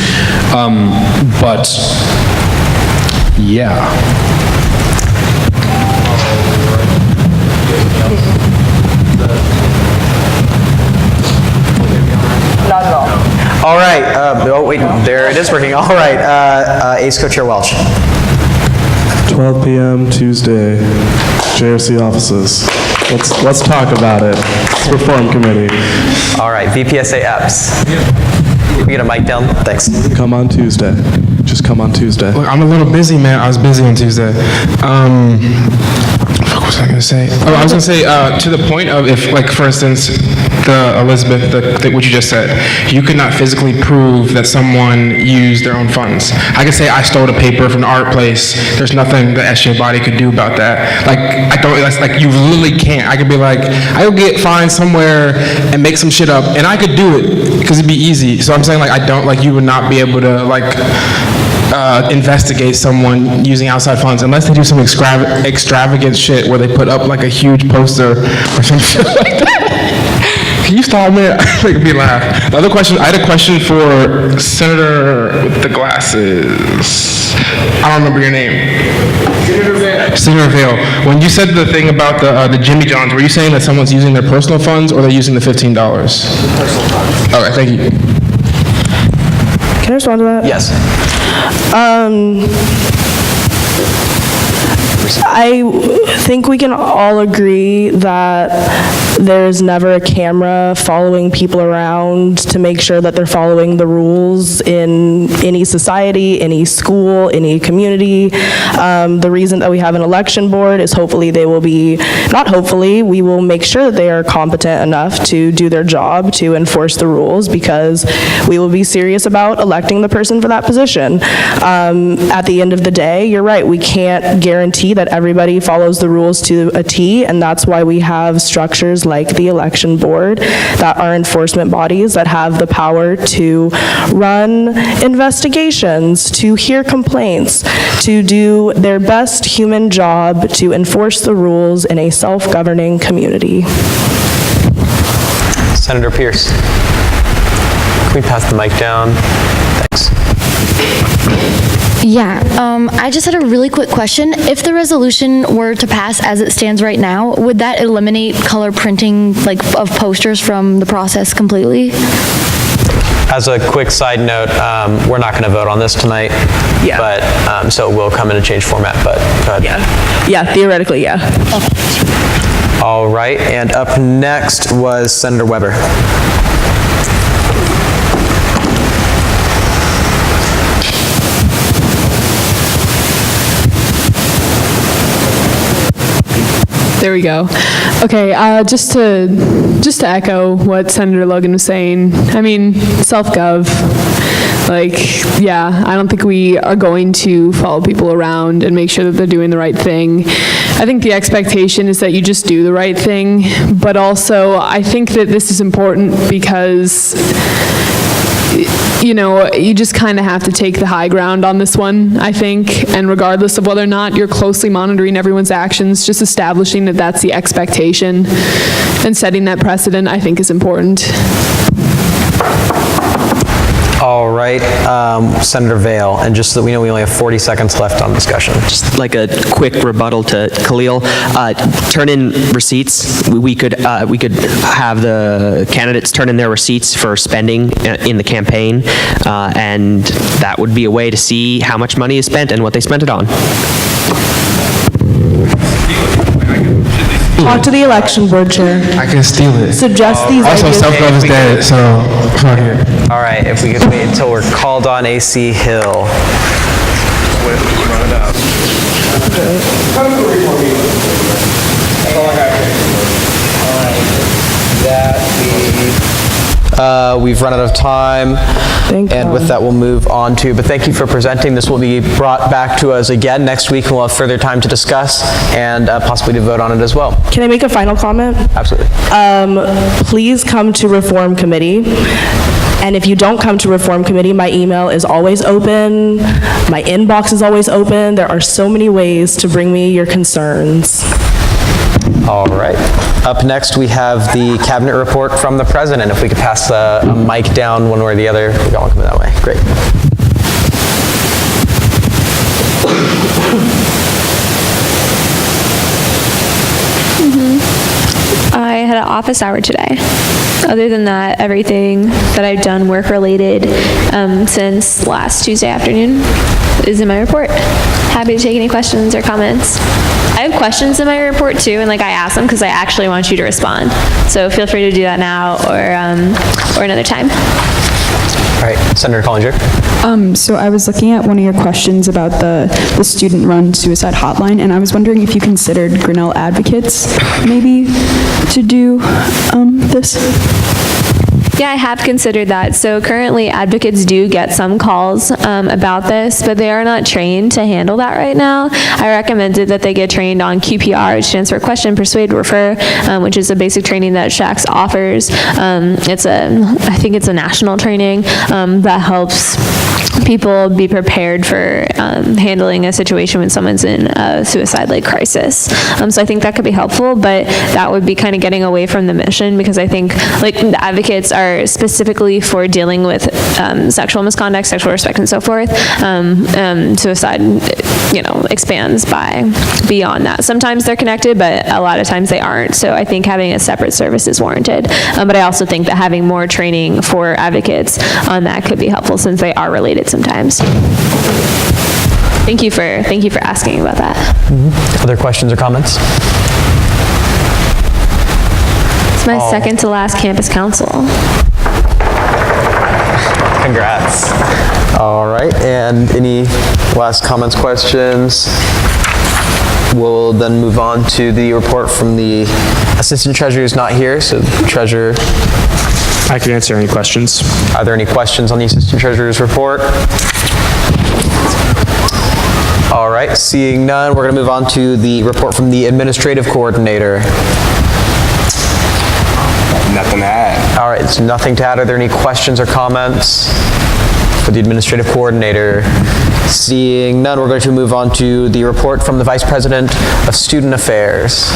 But yeah. Not at all. All right, oh wait, there it is working. All right, Ace Co-Chair Welch. 12 p.m. Tuesday, JRC offices. Let's talk about it. It's Reform Committee. All right, VPSA EPS. Can we get a mic down? Thanks. Come on Tuesday. Just come on Tuesday. Look, I'm a little busy, man. I was busy on Tuesday. What was I going to say? Oh, I was going to say, to the point of if, like, for instance, what you just said, you could not physically prove that someone used their own funds. I could say I stole a paper from the art place. There's nothing the SJ body could do about that. Like, you literally can't. I could be like, I could get fined somewhere and make some shit up, and I could do it, because it'd be easy. So I'm saying, like, you would not be able to, like, investigate someone using outside funds unless they do some extravagant shit where they put up like a huge poster or some shit like that. Can you stop me? Make me laugh. The other question, I had a question for Senator with the glasses. I don't remember your name. Senator Vail. When you said the thing about the Jimmy Johns, were you saying that someone's using their personal funds or they're using the $15? Personal funds. All right, thank you. Can I respond to that? Yes. I think we can all agree that there's never a camera following people around to make sure that they're following the rules in any society, any school, any community. The reason that we have an election board is hopefully they will be, not hopefully, we will make sure that they are competent enough to do their job to enforce the rules, because we will be serious about electing the person for that position. At the end of the day, you're right, we can't guarantee that everybody follows the rules to a T, and that's why we have structures like the election board that are enforcement bodies that have the power to run investigations, to hear complaints, to do their best human job to enforce the rules in a self-governing community. Senator Pierce. Can we pass the mic down? Thanks. Yeah, I just had a really quick question. If the resolution were to pass as it stands right now, would that eliminate color printing, like, of posters from the process completely? As a quick side note, we're not going to vote on this tonight. Yeah. But, so it will come in a changed format, but go ahead. Yeah, theoretically, yeah. All right, and up next was Senator Weber. There we go. Okay, just to echo what Senator Logan was saying, I mean, self-gov, Like, yeah, I don't think we are going to follow people around and make sure that they're doing the right thing. I think the expectation is that you just do the right thing, but also I think that this is important because, you know, you just kind of have to take the high ground on this one, I think, and regardless of whether or not you're closely monitoring everyone's actions, just establishing that that's the expectation and setting that precedent, I think, is important. All right, Senator Vail, and just so that we know, we only have 40 seconds left on discussion. Just like a quick rebuttal to Khalil, turn in receipts. We could have the candidates turn in their receipts for spending in the campaign, and that would be a way to see how much money is spent and what they spent it on. Talk to the election board chair. I can steal it. Suggest these Also, ideas. self-love is dead, so fuck it. All right, if we could wait until we're called on AC Hill. We've run out of time, and with that we'll move on to, but thank you for presenting. This will be brought back to us again next week, and we'll have further time to discuss and possibly to vote on it as well. Can I make a final comment? Absolutely. Please come to Reform Committee. And if you don't come to Reform Committee, my email is always open. My inbox is always open. There are so many ways to bring me your concerns. All right. Up next, we have the cabinet report from the president. If we could pass the mic down one way or the other. We got one coming that way. Great. I had an office hour today. Other than that, everything that I've done work-related since last Tuesday afternoon is in my report. Happy to take any questions or comments. I have questions in my report too, and I ask them because I actually want you to respond. So feel free to do that now or another time. All right, Senator Collinger. So I was looking at one of your questions about the student-run suicide hotline, and I was wondering if you considered Grinnell advocates maybe to do this? Yeah, I have considered that. So currently advocates do get some calls about this, but they are not trained to handle that right now. I recommended that they get trained on QPR, which stands for Question, Persuade, Refer, which is a basic training that SHACS offers. I think it's a national training that helps people be prepared for handling a situation when someone's in a suicide-like crisis. So I think that could be helpful, but that would be kind of getting away from the mission, because I think the advocates are specifically for dealing with sexual misconduct, sexual respect, and so forth. Suicide, expands beyond that. Sometimes they're connected, but a lot of times they aren't. So I think having a separate service is warranted. But I also think that having more training for advocates on that could be helpful, since they are related sometimes. Thank you for asking about that. Other questions or comments? It's my second to last campus council. Congrats. All right, and any last comments, questions? We'll then move on to the report from the assistant treasurer who's not here, so treasurer. I can answer any questions. Are there any questions on the assistant treasurer's report? All right, seeing none, we're going to move on to the report from the administrative coordinator. Nothing to add. All right, it's nothing to add. Are there any questions or comments for the administrative coordinator? Seeing none, we're going to move on to the report from the Vice President of Student Affairs.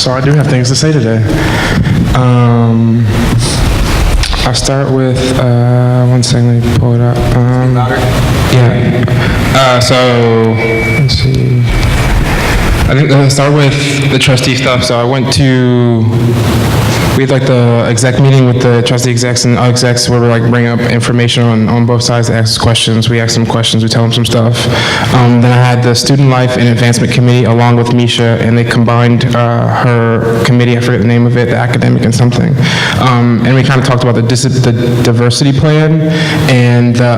So I do have things to say today. I'll start with, one second, let me pull it up. So, let's see. I think I'll start with the trustee stuff. So I went to, we had the exec meeting with the trustee execs and execs where we bring up information on both sides to ask questions. We ask them questions, we tell them some stuff. Then I had the Student Life and Advancement Committee along with Misha, and they combined her committee, I forget the name of it, the academic and something. And we kind of talked about the diversity plan and the,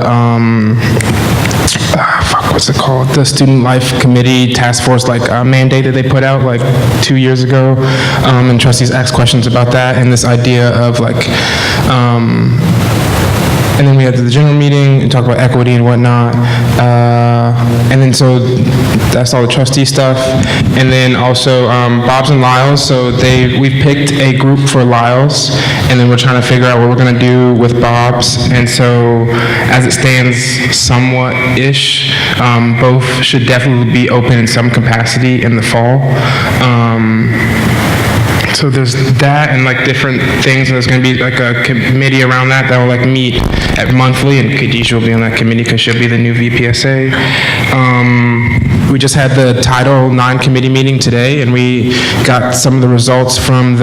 what's it called? The Student Life Committee Task Force mandate that they put out 2 years ago, and trustees asked questions about that and this idea of and then we had the general meeting and talked about equity and whatnot. And then so that's all the trustee stuff. And then also Bob's and Lyle's. So we've picked a group for Lyle's, and then we're trying to figure out what we're going to do with Bob's. And so as it stands, somewhat-ish, both should definitely be open in some capacity in the fall. So there's that and different things, and there's going to be a committee around that will meet at monthly, and Khadijah will be on that committee because she'll be the new VPSA. We just had the Title IX committee meeting today, and we got some of the results from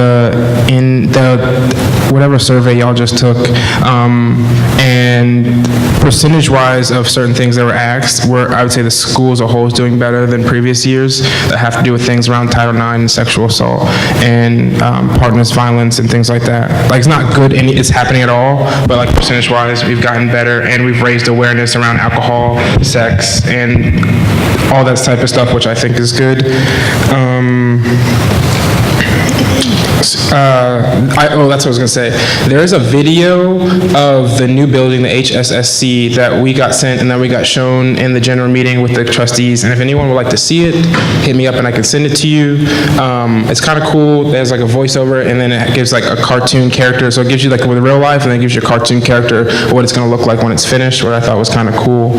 whatever survey y'all just took, and percentage-wise of certain things that were asked, I would say the school as a whole is doing better than previous years that have to do with things around Title IX and sexual assault and partner's violence and things like that. It's not good, it's happening at all, but percentage-wise, we've gotten better, and we've raised awareness around alcohol, sex, and all that type of stuff, which I think is good. That's what I was going to say. There is a video of the new building, the HSSC, that we got sent and that we got shown in the general meeting with the trustees. And if anyone would like to see it, hit me up and I can send it to you. It's kind of cool. There's a voiceover, and then it gives a cartoon character. So it gives you with real life, and then it gives you a cartoon character what it's going to look like when it's finished, what I thought was kind of cool.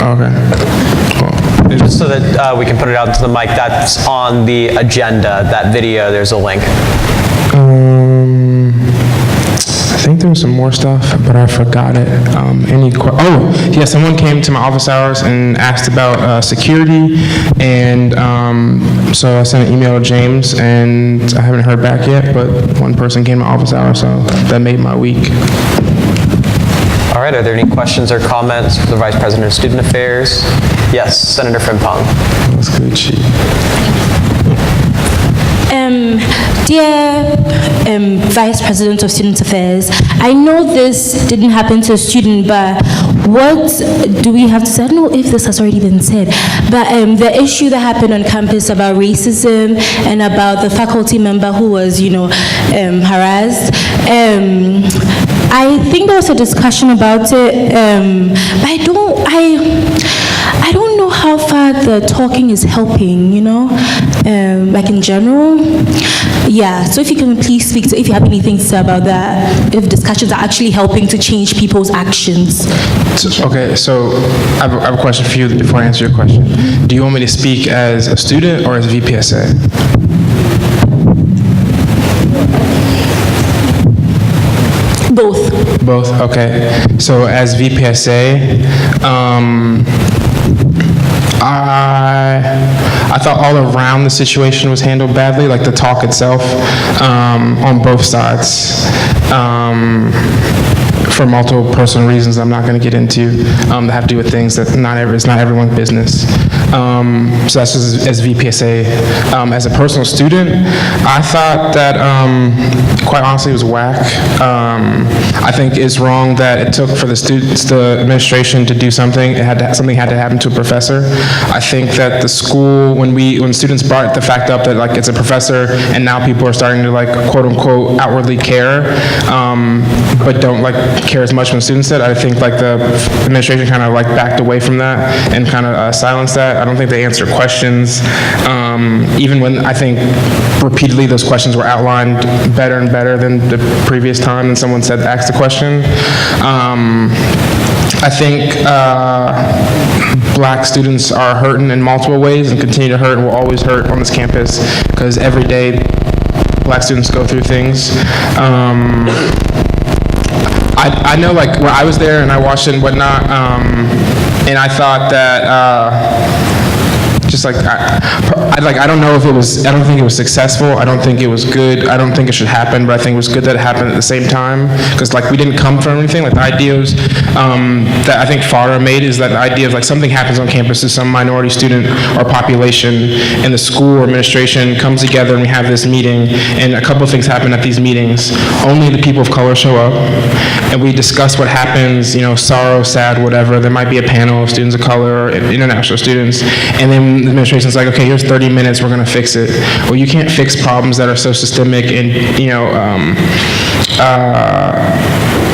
Okay. Just so that we can put it out to the mic, that's on the agenda, that video, there's a link. I think there was some more stuff, but I forgot it. Someone came to my office hours and asked about security, and so I sent an email to James, and I haven't heard back yet, but one person came to my office hours, so that made my week. All right, are there any questions or comments for the Vice President of Student Affairs? Yes, Senator Frimpong. That's good, Chief. Dear Vice President of Student Affairs, I know this didn't happen to a student, but what do we have to say? I don't know if this has already been said, but the issue that happened on campus about racism and about the faculty member who was, harassed, I think there was a discussion about it, but I don't know how far the talking is helping, in general. Yeah, so if you can please speak to, if you have anything to say about that, if discussions are actually helping to change people's actions. Okay, so I have a question for you before I answer your question. Do you want me to speak as a student or as a VPSA? Both, okay. So as VPSA, I thought all around the situation was handled badly, the talk itself, on both sides. For multiple personal reasons I'm not going to get into that have to do with things that it's not everyone's business. So that's just as VPSA. As a personal student, I thought that quite honestly it was whack. I think it's wrong that it took for the administration to do something. Something had to happen to a professor. I think that the school, when students brought the fact up that it's a professor and now people are starting to quote unquote outwardly care, but don't care as much when students did, I think the administration kind of backed away from that and kind of silenced that. I don't think they answered questions, even when I think repeatedly those questions were outlined better and better than the previous time and someone asked the question. I think black students are hurting in multiple ways and continue to hurt and will always hurt on this campus because every day black students go through things. I know when I was there and I watched it and whatnot, and I thought that I don't know if it was, I don't think it was successful. I don't think it was good. I don't think it should happen, but I think it was good that it happened at the same time. Because like we didn't come from anything. Like the ideas that I think Farah made is that the idea of like something happens on campus to some minority student or population, and the school or administration comes together and we have this meeting, and a couple of things happen at these meetings. Only the people of color show up, and we discuss what happens, you know, sorrow, sad, whatever. There might be a panel of students of color or international students, and then the administration's like, okay, here's 30 minutes, we're gonna fix it. Well, you can't fix problems that are so systemic and, you know,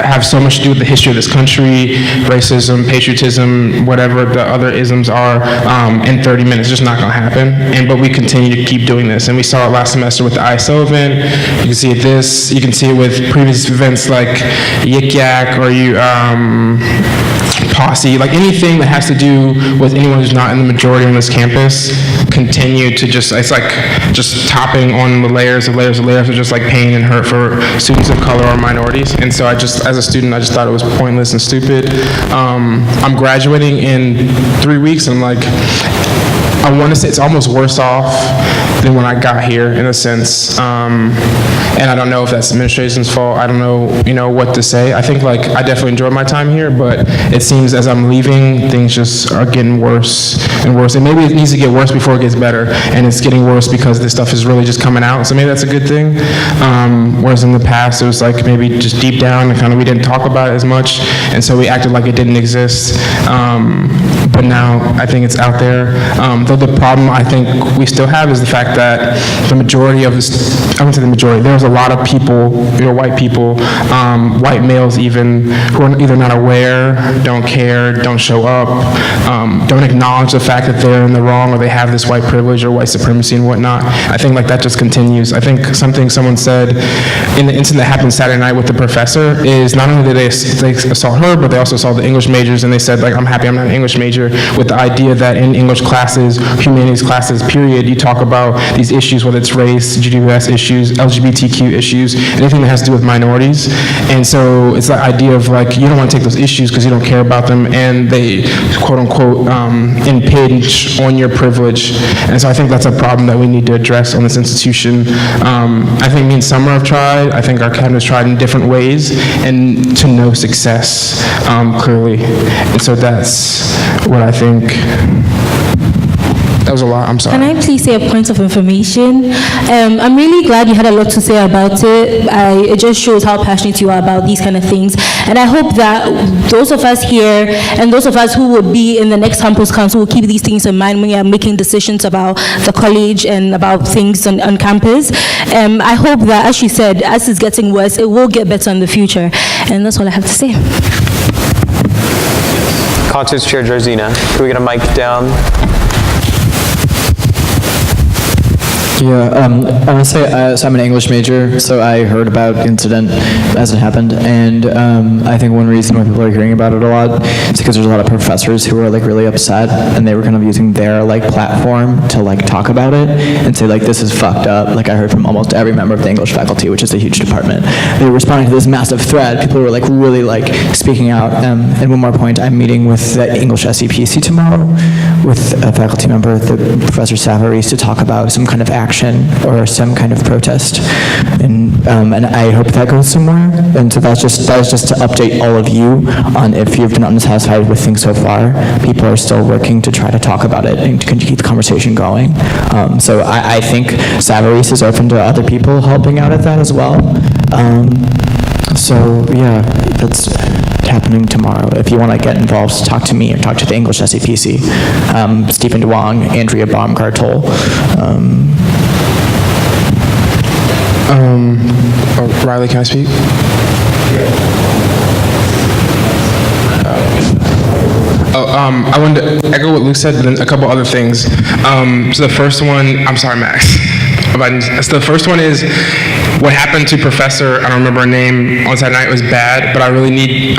have so much to do with the history of this country, racism, patriotism, whatever the other isms are, in 30 minutes. It's just not gonna happen. But we continue to keep doing this. And we saw it last semester with the ISO event. You can see it you can see it with previous events like Yik Yak or Posse, like anything that has to do with anyone who's not in the majority on this campus, continue to just, it's like just topping on the layers of layers of layers of just like pain and hurt for students of color or minorities. And so I just, as a student, I just thought it was pointless and stupid. I'm graduating in 3 weeks, and I'm like, I want to say it's almost worse off than when I got here, in a sense. And I don't know if that's the administration's fault. I don't know, you know, what to say. I think like I definitely enjoyed my time here, but it seems as I'm leaving, things just are getting worse and worse. And maybe it needs to get worse before it gets better. And it's getting worse because this stuff is really just coming out. So maybe that's a good thing. Whereas in the past, it was like maybe just deep down and kind of we didn't talk about it as much. And so we acted like it didn't exist. But now I think it's out there. Though the problem I think we still have is the fact that the majority of this, I wouldn't say the majority, there's a lot of people, you know, white people, white males even, who are either not aware, don't care, don't show up, don't acknowledge the fact that they're in the wrong or they have this white privilege or white supremacy and whatnot. I think like that just continues. I think something someone said in the incident that happened Saturday night with the professor is not only did they assault her, but they also assault the English majors, and they said like, I'm happy I'm not an English major, with the idea that in English classes, humanities classes, period, you talk about these issues, whether it's race, GWS issues, LGBTQ issues, anything that has to do with minorities. And so it's the idea of like, you don't want to take those issues because you don't care about them, and they quote unquote impinge on your privilege. And so I think that's a problem that we need to address on this institution. I think me and Summer have tried, I think our cabinet has tried in different ways, and to no success, clearly. And so that's what I think. That was a lot, I'm sorry. Can I please say a point of information? I'm really glad you had a lot to say about it. It just shows how passionate you are about these kind of things. And I hope that those of us here and those of us who would be in the next campus council will keep these things in mind when we are making decisions about the college and about things on campus. I hope that, as she said, as it's getting worse, it will get better in the future. And that's all I have to say. Concerts Chair Georgina, can we get a mic down? Yeah, I want to say, so I'm an English major, so I heard about the incident as it happened, and I think one reason why people are hearing about it a lot is because there's a lot of professors who are like really upset, and they were kind of using their like platform to like talk about it and say like, this is fucked up. Like I heard from almost every member of the English faculty, which is a huge department. They were responding to this massive threat. People were like really like speaking out. And one more point, I'm meeting with the English SEPC tomorrow with a faculty member, Professor Savarese, to talk about some kind of action or some kind of protest, and I hope that goes somewhere. And so that is just to update all of you on if you've been unsatisfied with things so far. People are still working to try to talk about it and to keep the conversation going. So I think Savarese is open to other people helping out at that as well. So yeah, that's happening tomorrow. If you want to get involved, talk to me or talk to the English SEPC. Stephen Duong, Andrea Baumgartel. Riley, can I speak? I wanted to echo what Luke said, but then a couple other things. So the first one, I'm sorry, Max. So the first one is what happened to Professor, I don't remember her name, on Saturday night was bad, but I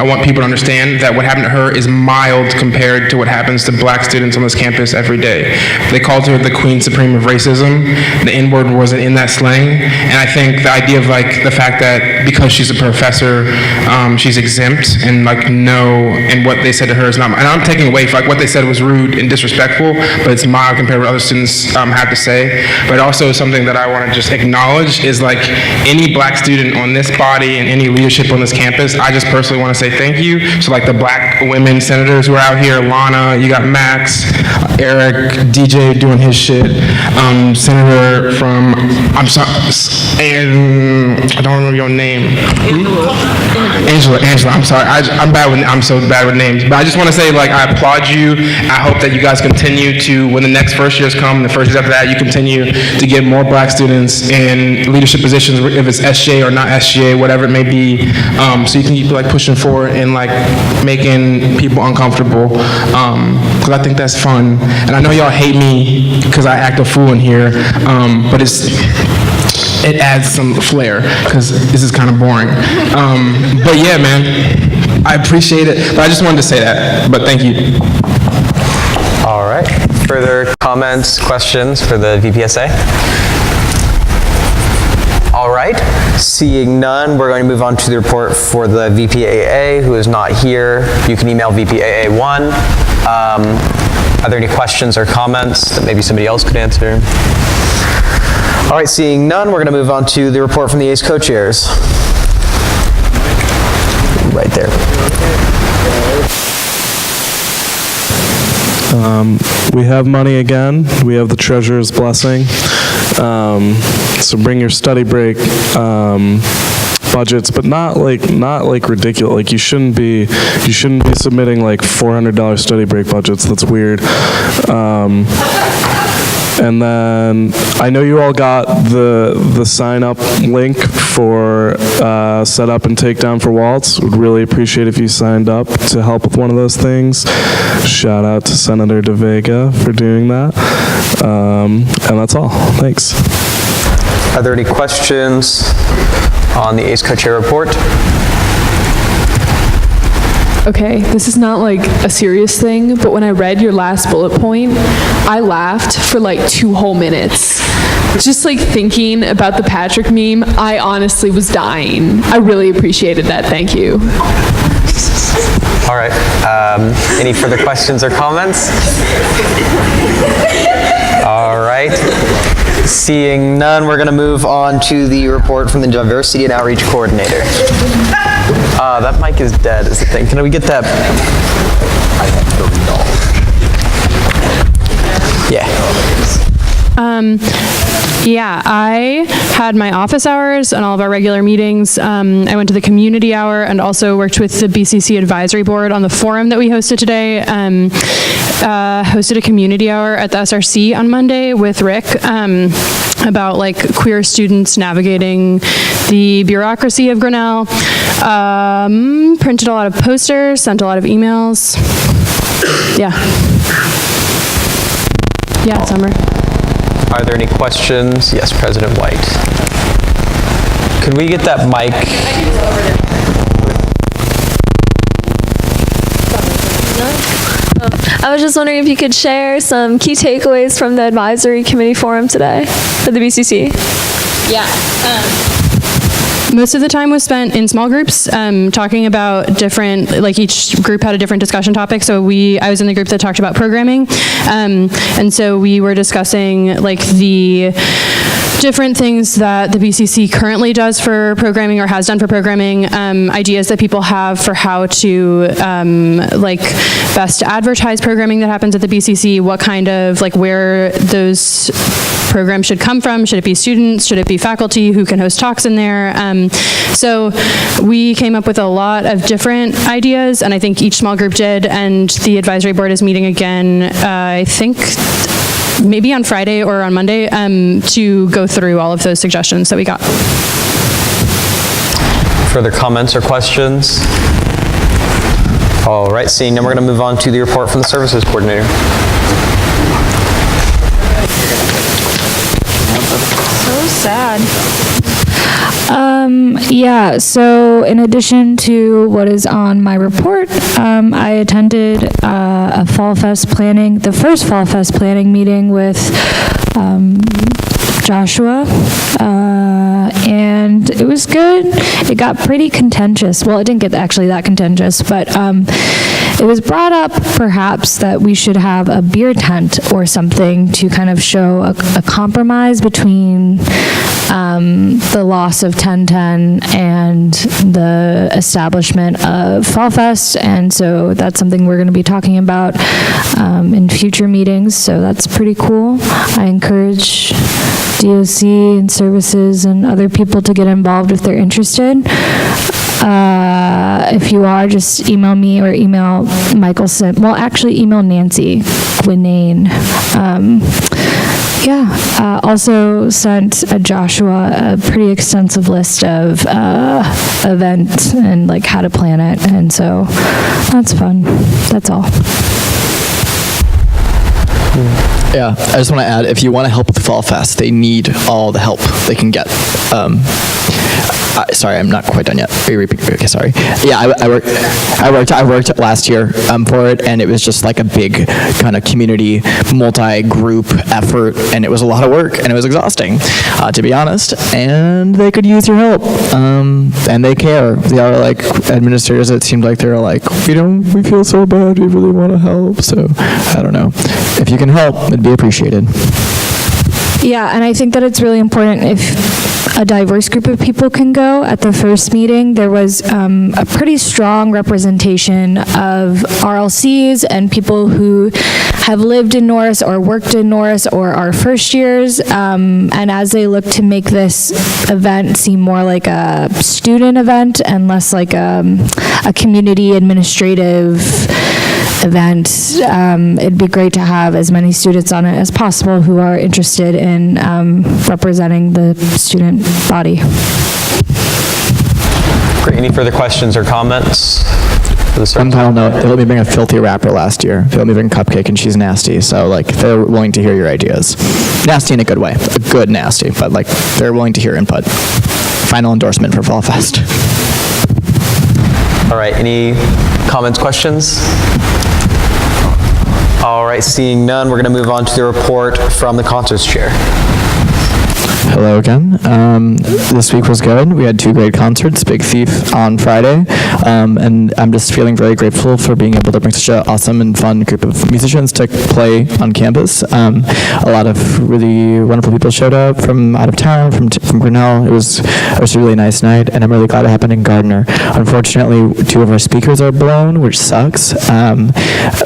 want people to understand that what happened to her is mild compared to what happens to black students on this campus every day. They called her the Queen Supreme of Racism. The N-word wasn't in that slang, and I think the idea of like the fact that because she's a professor, she's exempt, and like and what they said to her is not, and I'm taking away, like what they said was rude and disrespectful, but it's mild compared to what other students have to say. But also something that I want to just acknowledge is like any black student on this body and any leadership on this campus, I just personally want to say thank you. So like the black women senators who are out here, Lana, you got Max, Eric, DJ doing his shit, Senator from, I'm sorry, and I don't remember your name. Angela, I'm sorry, I'm so bad with names, but I just want to say, like, I applaud you. I hope that you guys continue to, when the next first years come, the first years after that, you continue to get more black students in leadership positions, if it's SGA or not SGA, whatever it may be, so you can keep like pushing forward and like making people uncomfortable, because I think that's fun. And I know y'all hate me because I act a fool in here, but it adds some flair because this is kind of boring. But yeah, man, I appreciate it. But I just wanted to say that. But thank you. All right. Further comments, questions for the VPSA? All right. Seeing none, we're going to move on to the report for the VPAA, who is not here. You can email VPAA1. Are there any questions or comments that maybe somebody else could answer? All right, seeing none, we're going to move on to the report from the ACE co-chairs. Right there. We have money again. We have the treasurer's blessing. So bring your study break budgets, but not like ridiculous. Like you shouldn't be submitting like $400 study break budgets. That's weird. And then I know you all got the sign up link for set up and take down for Waltz. Would really appreciate if you signed up to help with one of those things. Shout out to Senator DeVega for doing that. And that's all. Thanks. Are there any questions on the ACE co-chair report? Okay, this is not like a serious thing, but when I read your last bullet point, I laughed for like 2 whole minutes. Just like thinking about the Patrick meme, I honestly was dying. I really appreciated that, thank you. All right, any further questions or comments? All right, seeing none, we're gonna move on to the report from the Diversity and Outreach Coordinator. That mic is dead is the thing. Can we get that? Yeah. Yeah, I had my office hours and all of our regular meetings. I went to the community hour and also worked with the BCC advisory board on the forum that we hosted today. Hosted a community hour at the SRC on Monday with Rick about like queer students navigating the bureaucracy of Grinnell. Printed a lot of posters, sent a lot of emails. Yeah. Yeah, Summer. Are there any questions? Yes, President White. Could we get that mic? I was just wondering if you could share some key takeaways from the advisory committee forum today for the BCC. Yeah. Most of the time was spent in small groups, talking about different, like each group had a different discussion topic. So I was in the group that talked about programming. And so we were discussing like the different things that the BCC currently does for programming or has done for programming, ideas that people have for how to like best advertise programming that happens at the BCC, what kind of, like where those programs should come from. Should it be students? Should it be faculty? Who can host talks in there? So we came up with a lot of different ideas, and I think each small group did, and the advisory board is meeting again, I think, maybe on Friday or on Monday, to go through all of those suggestions that we got. Further comments or questions? All right, seeing none, we're going to move on to the report from the services coordinator. Todd. Yeah, so in addition to what is on my report, I attended a Fall Fest planning, the first Fall Fest planning meeting with Joshua, and it was good. It got pretty contentious. Well, it didn't get actually that contentious, but it was brought up perhaps that we should have a beer tent or something to kind of show a compromise between the loss of 1010 and the establishment of Fall Fest, and so that's something we're going to be talking about in future meetings, so that's pretty cool. I encourage DOC and services and other people to get involved if they're interested. If you are, just email me or email Michael well, actually email Nancy Gwinnane. Also sent Joshua a pretty extensive list of events and like how to plan it, and so that's fun. That's all. Yeah, I just want to add, if you want to help with Fall Fest, they need all the help they can get. Sorry, I'm not quite done yet. Okay, sorry. Yeah, I worked last year for it, and it was just like a big kind of community, multi-group effort, and it was a lot of work, and it was exhausting, to be honest. And they could use your help, and they care. They are like administrators. It seemed like they were like, we feel so bad. We really want to help. So I don't know. If you can help, it'd be appreciated. Yeah, and I think that it's really important if a diverse group of people can go. At the first meeting, there was a pretty strong representation of RLCs and people who have lived in Norris or worked in Norris or are first years, and as they look to make this event seem more like a student event and less like a community administrative event, it'd be great to have as many students on it as possible who are interested in representing the student body. Great. Any further questions or comments? One final note, they let me bring a filthy rapper last year. They let me bring Cupcake, and she's nasty, so like they're willing to hear your ideas. Nasty in a good way, a good nasty, but like they're willing to hear input. Final endorsement for Fall Fest. All right, any comments, questions? All right, seeing none, we're going to move on to the report from the concerts chair. Hello again. This week was good. We had two great concerts, Big Thief on Friday, and I'm just feeling very grateful for being able to bring such an awesome and fun group of musicians to play on campus. A lot of really wonderful people showed up from out of town, from Grinnell. It was a really nice night, and I'm really glad it happened in Gardner. Unfortunately, two of our speakers are blown, which sucks.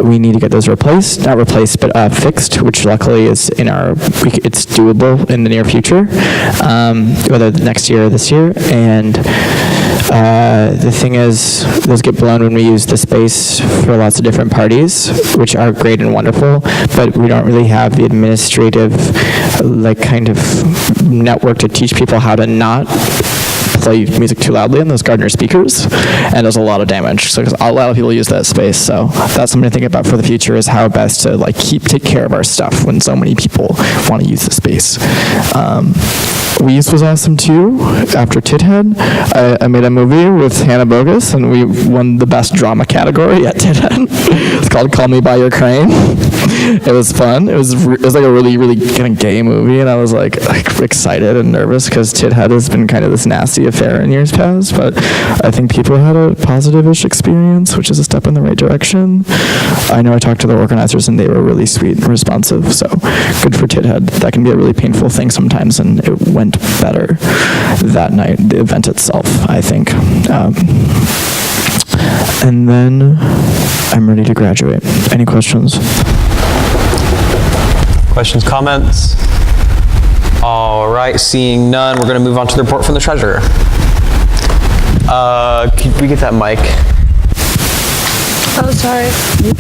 We need to get those replaced, not replaced, but fixed, which luckily is it's doable in the near future. Whether next year or this year, and the thing is, those get blown when we use the space for lots of different parties, which are great and wonderful, but we don't really have the administrative kind of network to teach people how to not play music too loudly on those Gardner speakers, and there's a lot of damage. So a lot of people use that space. So that's something to think about for the future, is how best to take care of our stuff when so many people want to use the space. Weeze was awesome too. After Tithead, I made a movie with Hannah Bogus, and we won the best drama category at Tithead. It's called Call Me By Your Crane. It was fun. It was like a really, really kind of gay movie, and I was like excited and nervous because Tithead has been kind of this nasty affair in years past, but I think people had a positive-ish experience, which is a step in the right direction. I know I talked to the organizers, and they were really sweet and responsive, so good for Tithead. That can be a really painful thing sometimes, and it went better that night, the event itself, I think. And then I'm ready to graduate. Any questions? Questions, comments? All right, seeing none, we're going to move on to the report from the treasurer. Can we get that mic? Oh, sorry. You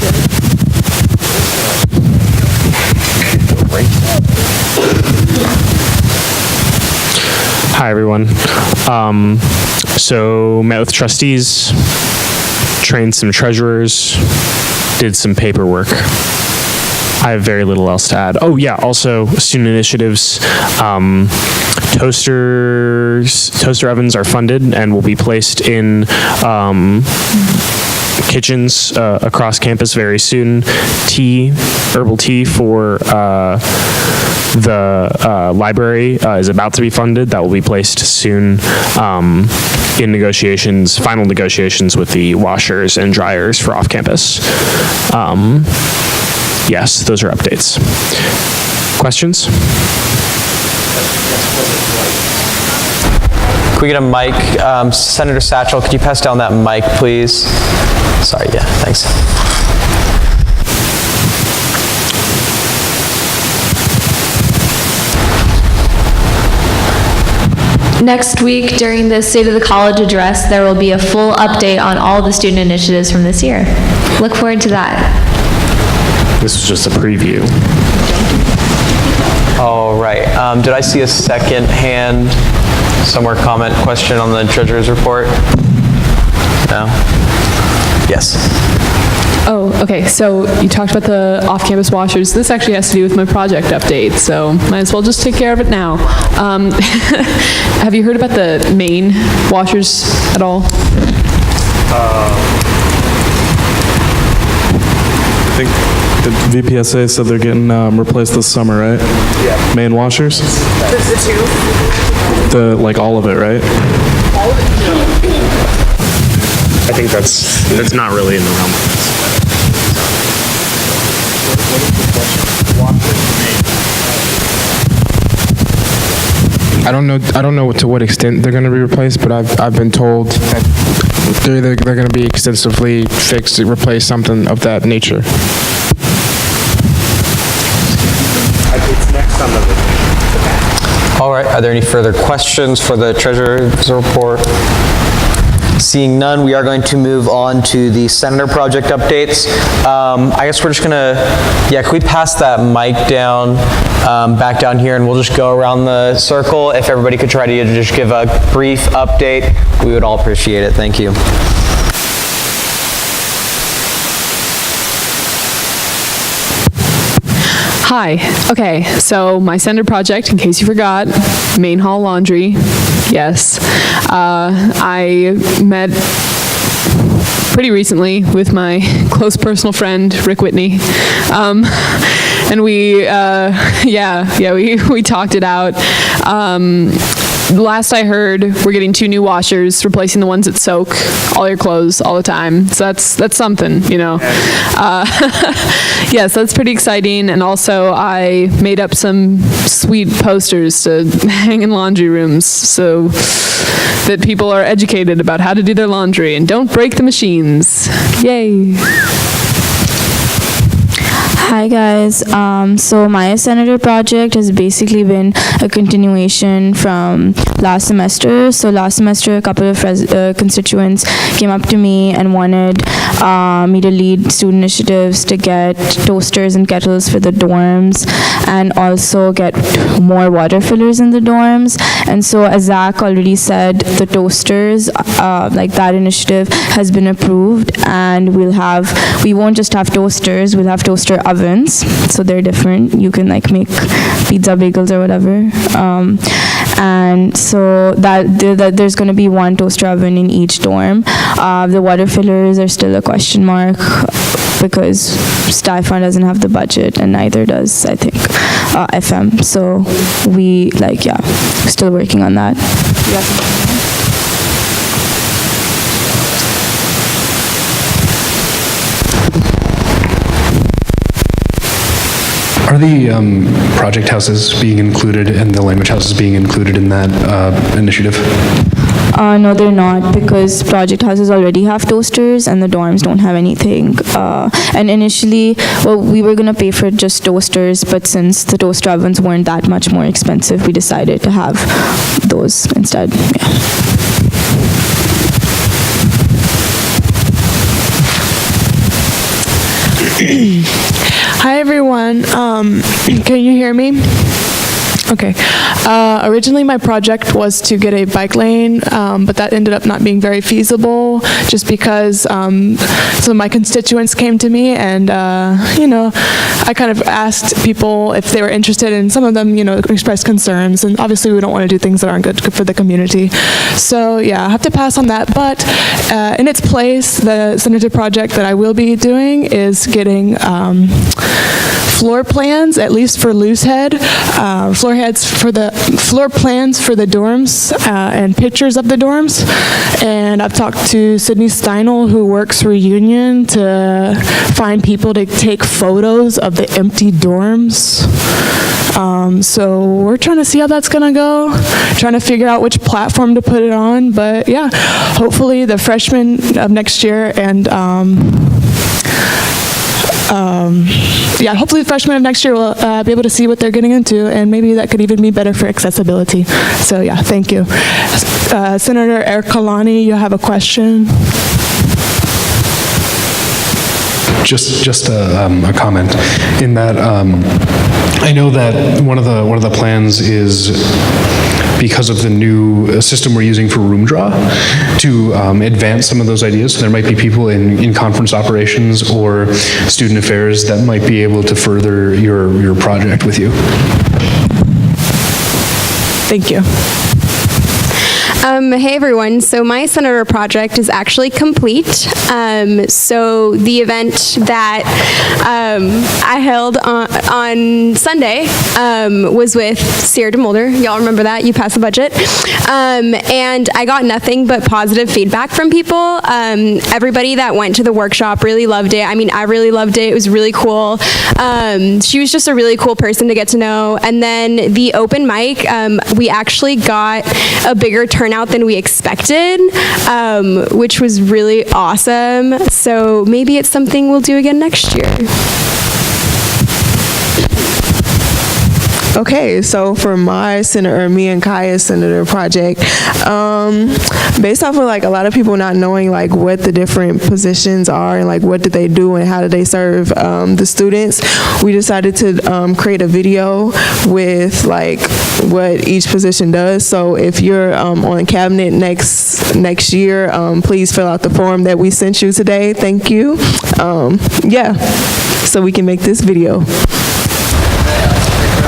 Hi, everyone. So met with trustees, trained some treasurers, did some paperwork. I have very little else to add. Oh yeah, also student initiatives. Toaster ovens are funded and will be placed in kitchens across campus very soon. Herbal tea for the library is about to be funded. That will be placed soon in final negotiations with the washers and dryers for off-campus. Yes, those are updates. Questions? Can we get a mic? Senator Satchel, could you pass down that mic, please? Sorry, yeah, thanks. Next week, during the State of the College address, there will be a full update on all the student initiatives from this year. Look forward to that. This was just a preview. All right. Did I see a second hand somewhere? Comment, question on the treasurer's report? No? Yes. Oh, okay, so you talked about the off-campus washers. This actually has to do with my project update, so might as well just take care of it now. Have you heard about the main washers at all? I think the VPSA said they're getting replaced this summer, right? Yeah. Main washers? The two? Like all of it, right? All of it? I think that's not really in the realm of this. I don't know to what extent they're going to be replaced, but I've been told that they're going to be extensively fixed to replace something of that nature. It's next on the list. All right, are there any further questions for the treasurer's report? Seeing none, we are going to move on to the senator project updates. I guess we're just gonna, can we pass that mic down, back down here, and we'll just go around the circle. If everybody could try to just give a brief update, we would all appreciate it. Thank you. Hi. Okay, so my senator project, in case you forgot, main hall laundry. Yes. I met pretty recently with my close personal friend, Rick Whitney. And we talked it out. Last I heard, we're getting 2 new washers, replacing the ones that soak all your clothes all the time. So that's something, you know. Yes, that's pretty exciting. And also, I made up some sweet posters to hang in laundry rooms so that people are educated about how to do their laundry and don't break the machines. Yay. Hi guys, so my senator project has basically been a continuation from last semester. So last semester a couple of constituents came up to me and wanted me to lead student initiatives to get toasters and kettles for the dorms and also get more water fillers in the dorms. And so as Zach already said, the toasters, like that initiative has been approved, and we won't just have toasters, we'll have toaster ovens. So they're different. You can like make pizza, bagels, or whatever. And so that there's going to be 1 toaster oven in each dorm. The water fillers are still a question mark because Stipend doesn't have the budget, and neither does, I think, FM. So we still working on that. Are the project houses being included and the language houses being included in that initiative? No, they're not, because project houses already have toasters and the dorms don't have anything. And initially, we were going to pay for just toasters, but since the toaster ovens weren't that much more expensive, we decided to have those instead. Hi everyone, can you hear me? Okay. Originally, my project was to get a bike lane, but that ended up not being very feasible just because some of my constituents came to me and, I kind of asked people if they were interested, and some of them, expressed concerns, and obviously we don't want to do things that aren't good for the community. So, yeah, I have to pass on that, but in its place, the Senator project that I will be doing is getting floor plans, at least for Loosehead, floor plans for the dorms and pictures of the dorms. And I've talked to Sydney Steinel, who works for Union, to find people to take photos of the empty dorms. So we're trying to see how that's going to go, trying to figure out which platform to put it on. But yeah, hopefully the freshmen of next year and hopefully the freshmen of next year will be able to see what they're getting into, and maybe that could even be better for accessibility. So yeah, thank you. Senator Eric Kalani, you have a question? Just a comment in that I know that one of the plans is, because of the new system we're using for room draw, to advance some of those ideas. So there might be people in conference operations or student affairs that might be able to further your project with you. Thank you. Hey everyone, so my Senator project is actually complete. So the event that I held on Sunday was with Sierra DeMolder. Y'all remember that? You passed the budget. And I got nothing but positive feedback from people. Everybody that went to the workshop really loved it. I mean, I really loved it. It was really cool. She was just a really cool person to get to know. And then the open mic, we actually got a bigger turnout than we expected, which was really awesome. So maybe it's something we'll do again next year. Okay, so for my senator, me and Kaya's senator project, based off of like a lot of people not knowing like what the different positions are and like what did they do and how did they serve the students, we decided to create a video with like what each position does. So if you're on cabinet next year, please fill out the form that we sent you today. Thank you. Yeah, so we can make this video.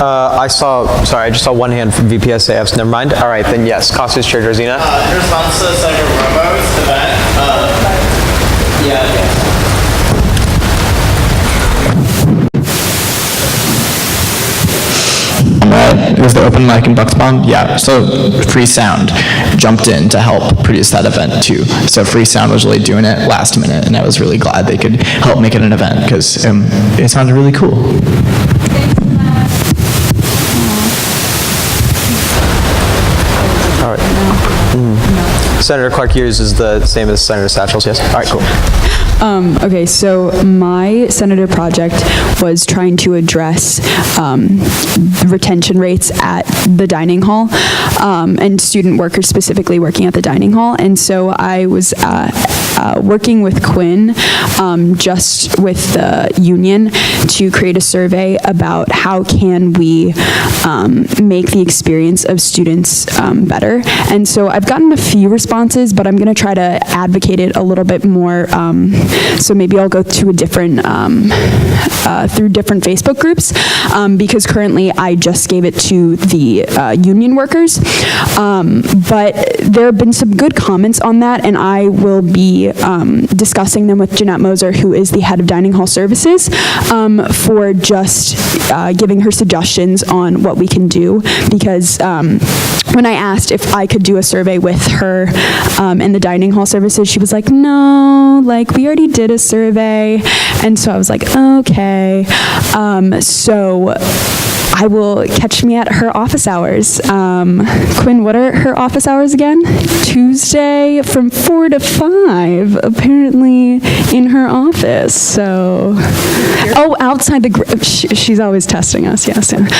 I just saw one hand from VPSAFs. Never mind. All right, then yes. Constance Chair Georgina. In response to Senator Romo's event, It was the open mic in Bucks Pond? Yeah, so Free Sound jumped in to help produce that event too. So Free Sound was really doing it last minute, and I was really glad they could help make it an event because it sounded really cool. All right. Senator Clark Hughes is the same as Senator Satchel's, yes? All right, cool. Okay, so my senator project was trying to address retention rates at the dining hall and student workers specifically working at the dining hall. And so I was working with Quinn, just with the union, to create a survey about how can we make the experience of students better. And so I've gotten a few responses, but I'm going to try to advocate it a little bit more. So maybe I'll go to a different, through different Facebook groups, because currently I just gave it to the union workers. But there have been some good comments on that, and I will be discussing them with Jeanette Moser, who is the head of dining hall services, for just giving her suggestions on what we can do, because when I asked if I could do a survey with her and the dining hall services, she was like, no, like we already did a survey. And so I was like, okay. So I will catch me at her office hours. Quinn, what are her office hours again? Tuesday from 4 to 5, apparently in her office. So, oh, outside the, she's always testing us, yes. Yeah.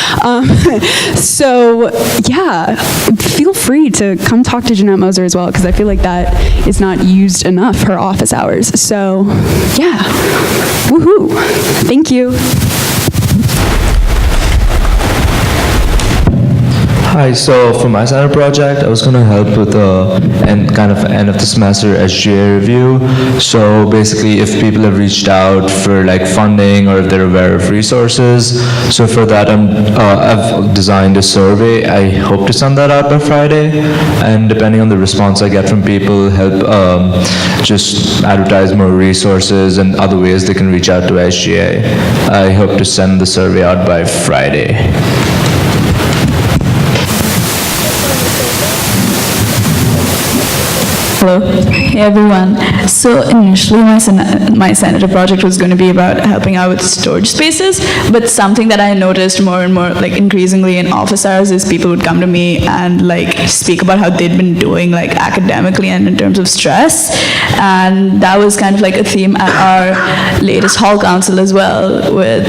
So, yeah, feel free to come talk to Jeanette Moser as well, because I feel like that is not used enough, her office hours. So, yeah, woohoo, thank you. Hi, Hi, so for my Senate project, I was going to help with the end of the semester SGA review. So basically, if people have reached out for like funding or if they're aware of resources, so for that I've designed a survey. I hope to send that out by Friday, and depending on the response I get from people, help just advertise more resources and other ways they can reach out to SGA. I hope to send the survey out by Friday. Hello. Hey everyone. So initially my senator project was going to be about helping out with storage spaces, but something that I noticed more and more like increasingly in office hours is people would come to me and like speak about how they'd been doing like academically and in terms of stress, and that was kind of like a theme at our latest hall council as well, with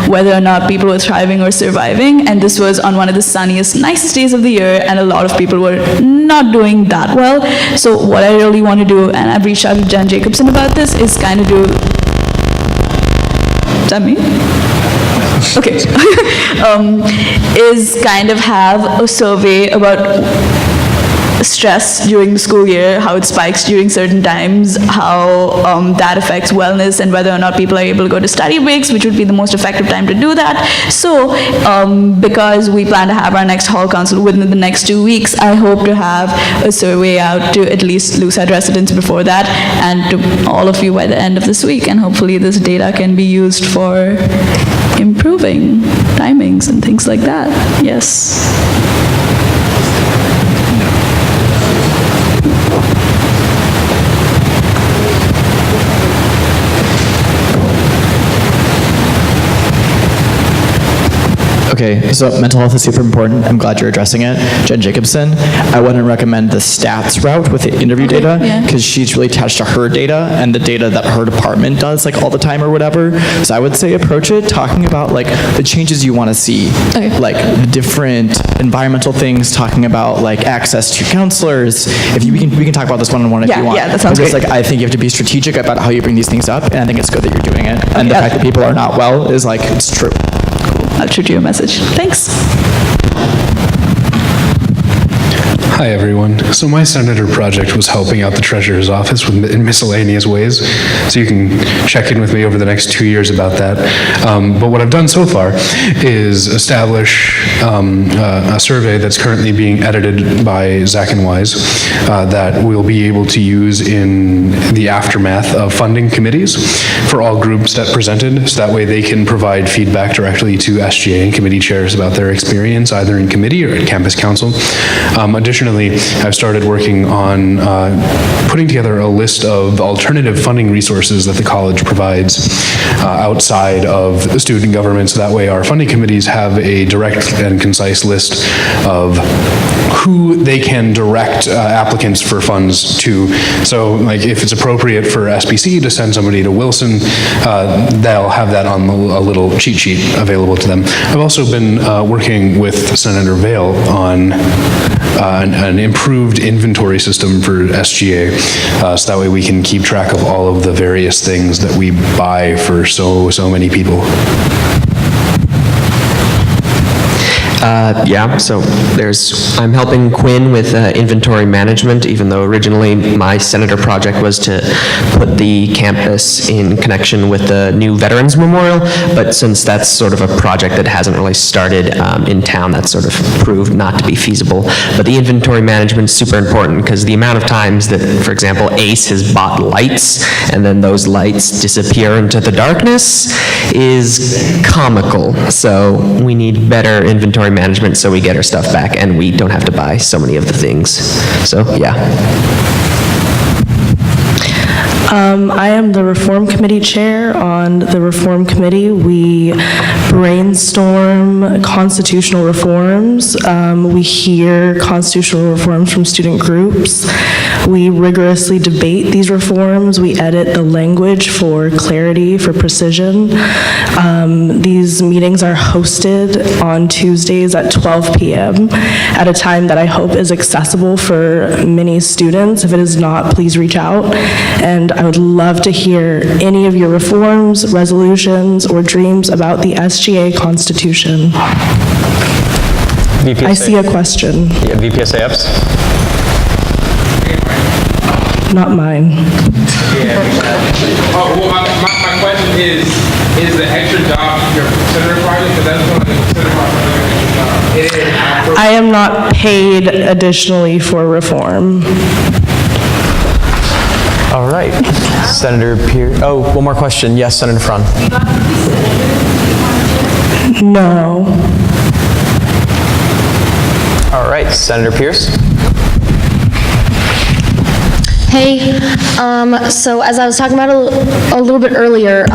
whether or not people were thriving or surviving, and this was on one of the sunniest, nicest days of the year, and a lot of people were not doing that well. So what I really want to do, and I've reached out to Jen Jacobson about this, is kind of do... Is that me? Okay. Is kind of have a survey about stress during the school year, how it spikes during certain times, how that affects wellness, and whether or not people are able to go to study breaks, which would be the most effective time to do that. So because we plan to have our next hall council within the next 2 weeks, I hope to have a survey out to at least Lucid residents before that, and to all of you by the end of this week, and hopefully this data can be used for improving timings and things like that. Yes. Okay, so mental health is super important. I'm glad you're addressing it. Jen Jacobson, I wouldn't recommend the stats route with the interview data, because she's really attached to her data and the data that her department does like all the time or whatever. So I would say approach it talking about like the changes you want to see, like the different environmental things, talking about like access to counselors. If you, we can talk about this one-on-one if you want. Yeah, that sounds great. great. Like, I think you have to be strategic about how you bring these things up, and I think it's good that you're doing it. And the fact that people are not well is like, it's true. I'll shoot you a message. Thanks. Hi everyone. So my senator project was helping out the treasurer's office in miscellaneous ways. So you can check in with me over the next 2 years about that. But what I've done so far is establish a survey that's currently being edited by Zach and Wise that we'll be able to use in the aftermath of funding committees for all groups that presented. So that way they can provide feedback directly to SGA and committee chairs about their experience either in committee or at campus council. Additionally, I've started working on putting together a list of alternative funding resources that the college provides outside of student government, so that way our funding committees have a direct and concise list of who they can direct applicants for funds to. So like if it's appropriate for SBC to send somebody to Wilson, they'll have that on a little cheat sheet available to them. I've also been working with Senator Vail on an improved inventory system for SGA, so that way we can keep track of all of the various things that we buy for so many people. Yeah, so I'm helping Quinn with inventory management, even though originally my senator project was to put the campus in connection with the new Veterans Memorial, but since that's sort of a project that hasn't really started in town, that's sort of proved not to be feasible. But the inventory management is super important because the amount of times that, for example, ACE has bought lights and then those lights disappear into the darkness is comical. So we need better inventory management so we get our stuff back and we don't have to buy so many of the things. So, yeah. I am the Reform Committee Chair. On the Reform Committee, we brainstorm constitutional reforms. We hear constitutional reforms from student groups. We rigorously debate these reforms. We edit the language for clarity, for precision. These meetings are hosted on Tuesdays at 12 p.m. at a time that I hope is accessible for many students. If it is not, please reach out. And I would love to hear any of your reforms, resolutions, or dreams about the SGA Constitution. VPSA. I see a question. Yeah, VPSA ups. Not mine. Oh, well, my question is the extra job your senator project? Because that's one of the senator project. I am not paid additionally for reform. All right, Senator Pierce. Oh, one more question. Yes, Senator Frahn. No. All right, Senator Pierce. Hey, so as I was talking about a little bit earlier,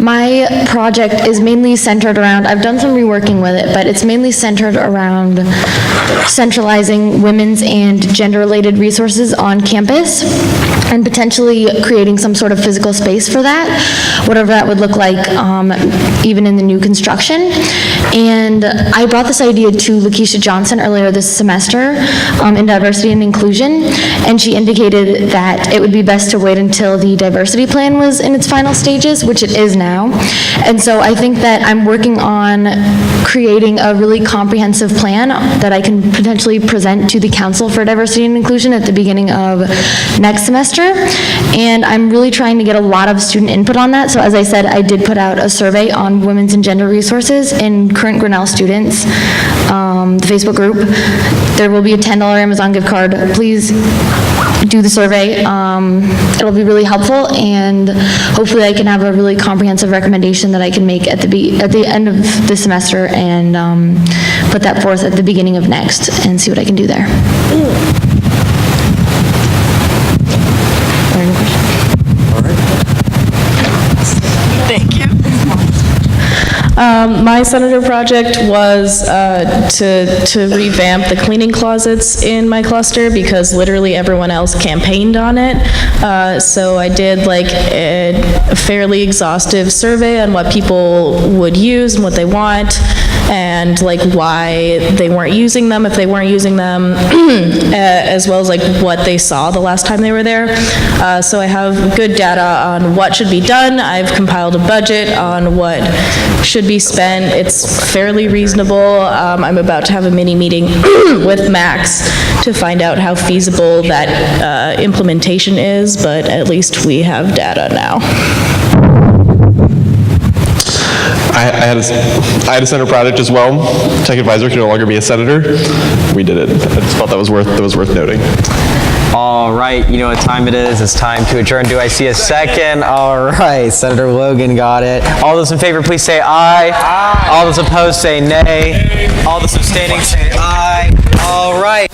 my project is mainly centered around, I've done some reworking with it, but it's mainly centered around centralizing women's and gender-related resources on campus and potentially creating some sort of physical space for that, whatever that would look like, even in the new construction. And I brought this idea to Lakeisha Johnson earlier this semester in diversity and inclusion, and she indicated that it would be best to wait until the diversity plan was in its final stages, which it is now. And so I think that I'm working on creating a really comprehensive plan that I can potentially present to the Council for Diversity and Inclusion at the beginning of next semester. And I'm really trying to get a lot of student input on that. So as I said, I did put out a survey on women's and gender resources in current Grinnell students, the Facebook group. There will be a $10 Amazon gift card. Please do the survey. It'll be really helpful, and hopefully I can have a really comprehensive recommendation that I can make at the end of the semester and put that forth at the beginning of next and see what I can do there. Thank you. My senator project was to revamp the cleaning closets in my cluster because literally everyone else campaigned on it. So I did like a fairly exhaustive survey on what people would use and what they want, and like why they weren't using them, if they weren't using them, as well as like what they saw the last time they were there. So I have good data on what should be done. I've compiled a budget on what should be spent. It's fairly reasonable. I'm about to have a mini meeting with Max to find out how feasible that implementation is, but at least we have data now. I had a senator project as well. Tech advisor can no longer be a senator. We did it. I just thought that was worth noting. All right, you know what time it is. It's time to adjourn. Do I see a second? All right, Senator Logan got it. All those in favor, please say aye. Aye. All those opposed, say nay. All those abstaining, say aye. All right.